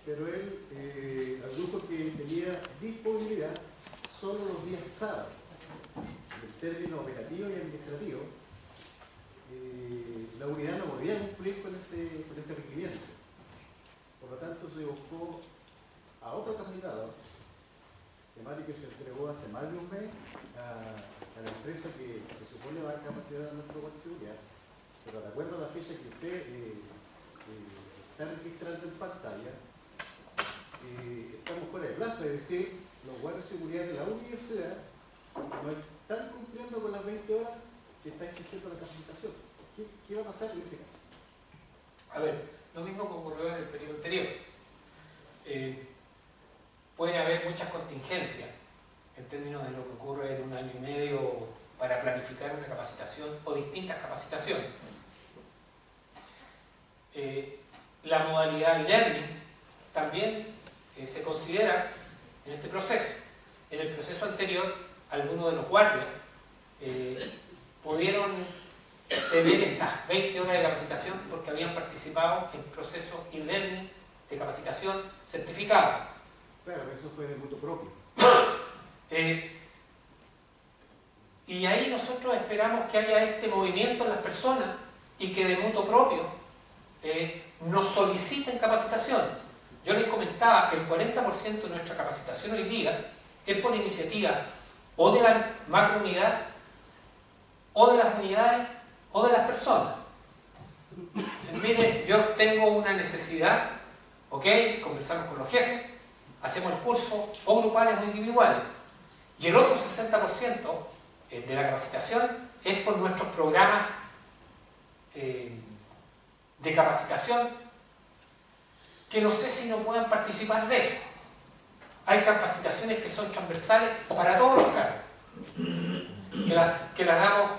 pero él adujo que tenía disponibilidad solo los días sábados. En términos operativos y administrativos, la unidad no podía cumplir con ese requerimiento. Por lo tanto, se buscó a otro capacitador, temático que se entregó hace más de un mes a la empresa que se supone va a capacitar a nuestro Guardia de Seguridad, pero de acuerdo a la fecha que usted está registrando en pantalla, estamos fuera de plazo, es decir, los guardias de seguridad de la universidad no están cumpliendo con las 20 horas que está exigiendo la capacitación. ¿Qué va a pasar en ese caso? A ver, lo mismo que ocurrió en el periodo anterior. Puede haber muchas contingencias en términos de lo que ocurre en un año y medio para planificar una capacitación o distintas capacitaciones. La modalidad e-learning también se considera en este proceso. En el proceso anterior, algunos de los guardias pudieron tener estas 20 horas de capacitación porque habían participado en procesos e-learning de capacitación certificada. Claro, eso fue de mutuo propio. Y ahí nosotros esperamos que haya este movimiento en las personas y que de mutuo propio nos soliciten capacitación. Yo les comentaba, el 40% de nuestra capacitación hoy día es por iniciativa o de la macrounidad, o de las unidades, o de las personas. Entonces, mire, yo tengo una necesidad, ¿ok? Conversamos con los jefes, hacemos el curso, o grupales o individuales. Y el otro 60% de la capacitación es por nuestros programas de capacitación, que no sé si no puedan participar de eso. Hay capacitaciones que son transversales para todos los cargos. que las damos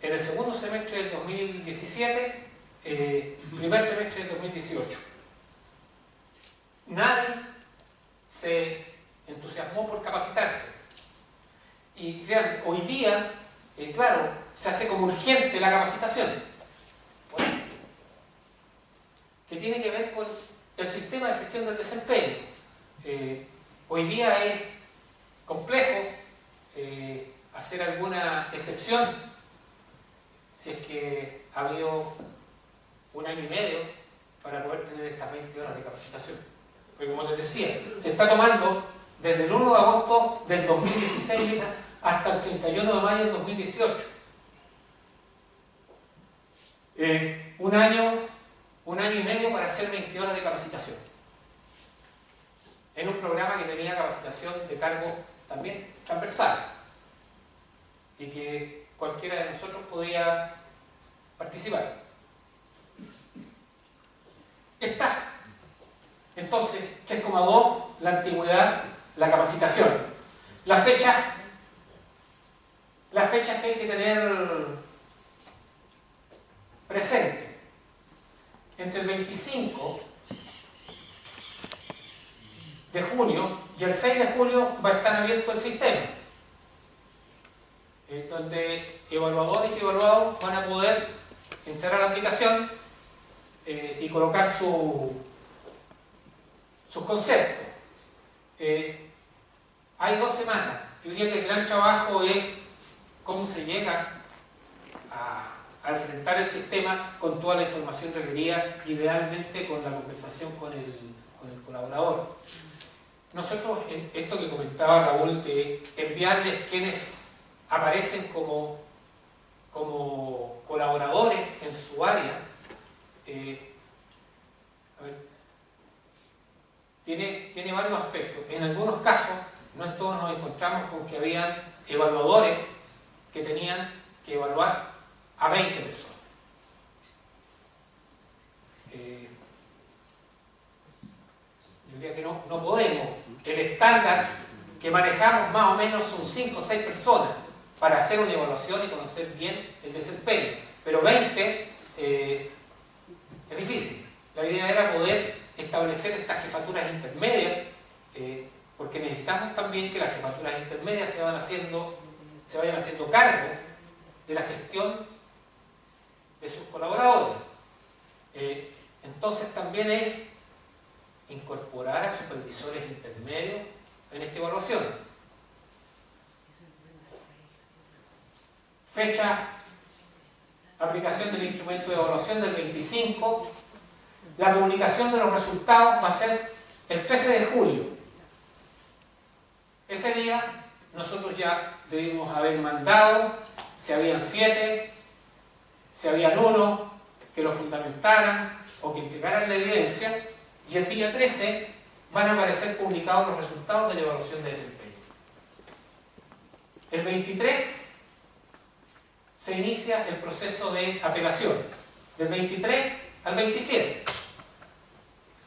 en el segundo semestre del 2017, primer semestre del 2018. Nadie se entusiasmó por capacitarse. Y créanme, hoy día, claro, se hace como urgente la capacitación. Por esto, que tiene que ver con el sistema de gestión del desempeño. Hoy día es complejo hacer alguna excepción si es que ha habido 1 año y medio para poder tener estas 20 horas de capacitación. Porque como les decía, se está tomando desde el 1 de agosto del 2016 hasta el 31 de mayo del 2018. 1 año y medio para hacer 20 horas de capacitación. En un programa que tenía capacitación de cargo también transversal y que cualquiera de nosotros podía participar. Está entonces 3,2 la antigüedad, la capacitación. Las fechas que hay que tener presente. Entre el 25 de junio y el 6 de julio va a estar abierto el sistema, donde evaluadores y evaluados van a poder entrar a la aplicación y colocar sus conceptos. Hay 2 semanas. Yo diría que el gran trabajo es cómo se llega a enfrentar el sistema con toda la información requerida, idealmente con la conversación con el colaborador. Nosotros, en esto que comentaba Raúl, de enviarles quienes aparecen como colaboradores en su área, tiene varios aspectos. En algunos casos, no en todos, nos encontramos con que habían evaluadores que tenían que evaluar a 20 personas. Yo diría que no podemos. El estándar que manejamos más o menos son 5 o 6 personas para hacer una evaluación y conocer bien el desempeño. Pero 20 es difícil. La idea era poder establecer estas jefaturas intermedias, porque necesitamos también que las jefaturas intermedias se vayan haciendo cargo de la gestión de sus colaboradores. Entonces también es incorporar a supervisores intermedios en esta evaluación. Fecha, aplicación del instrumento de evaluación del 25. La publicación de los resultados va a ser el 13 de julio. Ese día nosotros ya debimos haber mandado, si habían 7, si habían 1, que lo fundamentaran o que entregaran la evidencia, y el día 13 van a aparecer publicados los resultados de la evaluación de desempeño. El 23 se inicia el proceso de apelación, del 23 al 27.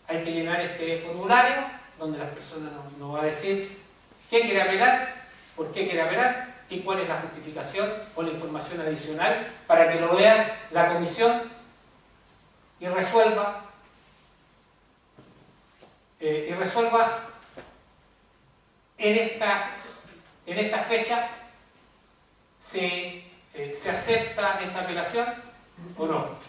Hay que llenar este formulario donde la persona nos va a decir qué quiere apelar, por qué quiere apelar y cuál es la justificación o la información adicional para que lo vea la comisión y resuelva en esta fecha si se acepta esa apelación o no.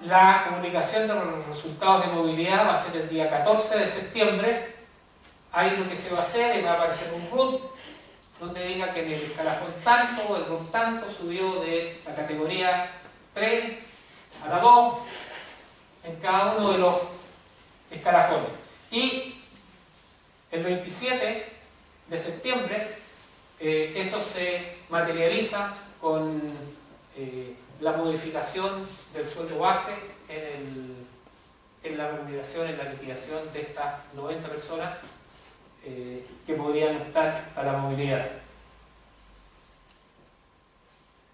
La publicación de los resultados de movilidad va a ser el día 14 de septiembre. Ahí lo que se va a hacer es va a aparecer un RUT donde diga que en el escalafón tanto, el RUT tanto subió de la categoría 3 a la 2 en cada uno de los escalafones. Y el 27 de septiembre eso se materializa con la modificación del sueldo base en la remuneración, en la liquidación de estas 90 personas que podrían optar a la movilidad.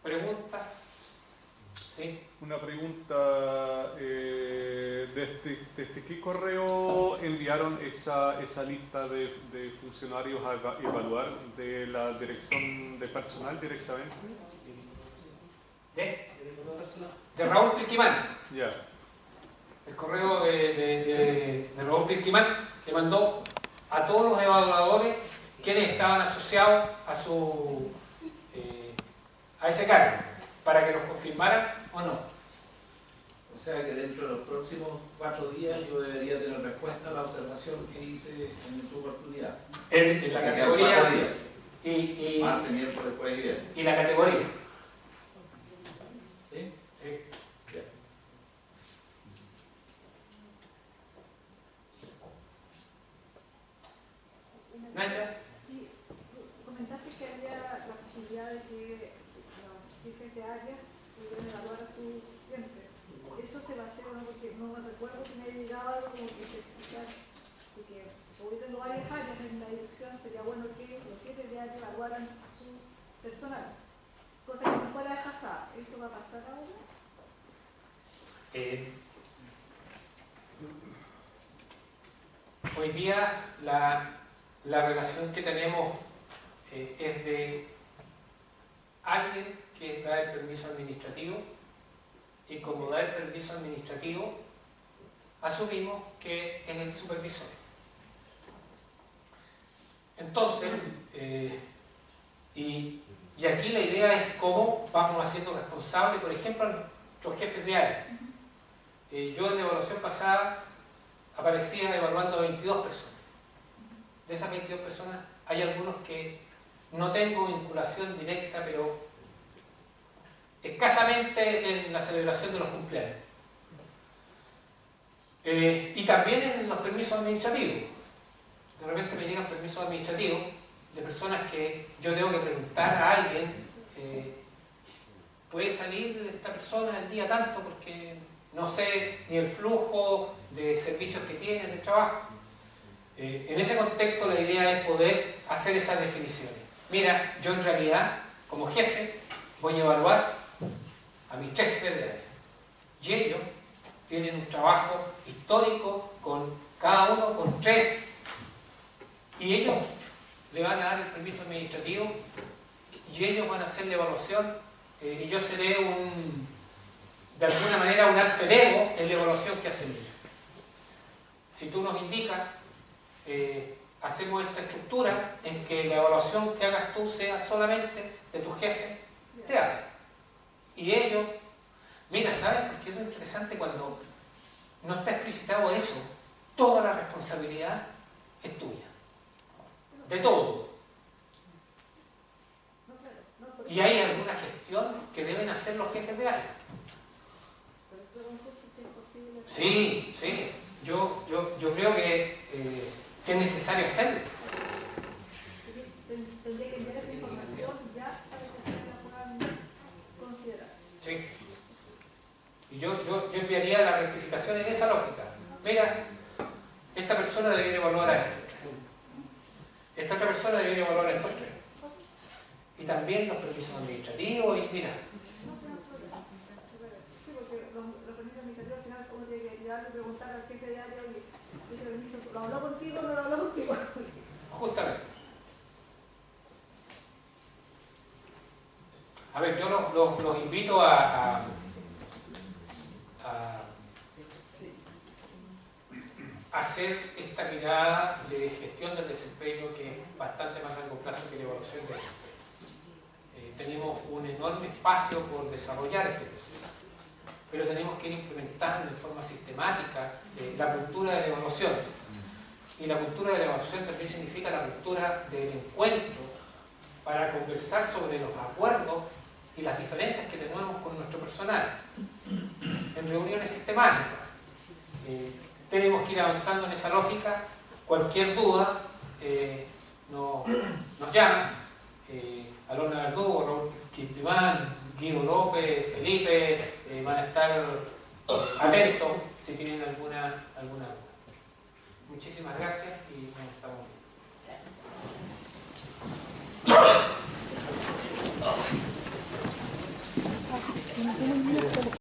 ¿Preguntas? ¿Sí? Una pregunta, ¿desde qué correo enviaron esa lista de funcionarios a evaluar de la dirección de personal directamente? De Raúl Pilquimán. Ya. El correo de Raúl Pilquimán le mandó a todos los evaluadores quienes estaban asociados a ese cargo, para que nos confirmaran o no. O sea que dentro de los próximos 4 días yo debería tener respuesta a la observación que hice en su oportunidad. En la categoría. 4 días. Y martes, miércoles, jueves y viernes. Y la categoría. ¿Sí? Sí. Bien. Nacha. Sí, tú comentaste que había la posibilidad de que los jefes de área pudieran evaluar a su gente. Eso se va a hacer, ¿no? Porque no me recuerdo que me haya llegado algo como que especificar, porque hoy tengo varias áreas en la dirección, sería bueno que los jefes de área evaluaran a su personal, cosa que no fuera pasada. ¿Eso va a pasar ahora? Hoy día la relación que tenemos es de alguien que da el permiso administrativo, y como da el permiso administrativo, asumimos que es el supervisor. Entonces, y aquí la idea es cómo vamos haciendo responsable, por ejemplo, a nuestros jefes de área. Yo en la evaluación pasada aparecía evaluando a 22 personas. De esas 22 personas hay algunos que no tengo vinculación directa, pero escasamente en la celebración de los cumpleaños. Y también en los permisos administrativos. De repente me llegan permisos administrativos de personas que yo tengo que preguntar a alguien, ¿puede salir esta persona el día tanto? Porque no sé ni el flujo de servicios que tiene, de trabajo. En ese contexto la idea es poder hacer esas definiciones. Mira, yo en realidad, como jefe, voy a evaluar a mis 3 jefes de área. Y ellos tienen un trabajo histórico con cada uno, con 3. Y ellos le van a dar el permiso administrativo y ellos van a hacer la evaluación y yo seré de alguna manera un alter ego en la evaluación que hacen ellos. Si tú nos indicas, hacemos esta estructura en que la evaluación que hagas tú sea solamente de tu jefe de área. Y ellos, mira, ¿sabes? Porque eso es interesante cuando no está explicitado eso, toda la responsabilidad es tuya. De todo. Y hay alguna gestión que deben hacer los jefes de área. Sí, sí. Yo creo que es necesario hacerlo. Tendría que enviar esa información ya para que ustedes la puedan considerar. Sí. Y yo enviaría la rectificación en esa lógica. Mira, esta persona debería evaluar a estos 3. Esta otra persona debería evaluar a estos 3. Y también los permisos administrativos y mira. Sí, porque los permisos administrativos al final uno tiene que llegar y preguntar al jefe de área, oye, ¿este permiso lo habló contigo o no lo habló contigo? Justamente. A ver, yo los invito a hacer esta mirada de gestión del desempeño que es bastante más a largo plazo que la evaluación de eso. Tenemos un enorme espacio por desarrollar este proceso, pero tenemos que ir implementando de forma sistemática la cultura de la evaluación. Y la cultura de la evaluación también significa la cultura del encuentro para conversar sobre los acuerdos y las diferencias que tenemos con nuestro personal en reuniones sistemáticas. Tenemos que ir avanzando en esa lógica. Cualquier duda nos llama. Alona Verdugo, Raúl Pilquimán, Guido López, Felipe, van a estar atentos si tienen alguna duda. Muchísimas gracias y nos estamos viendo.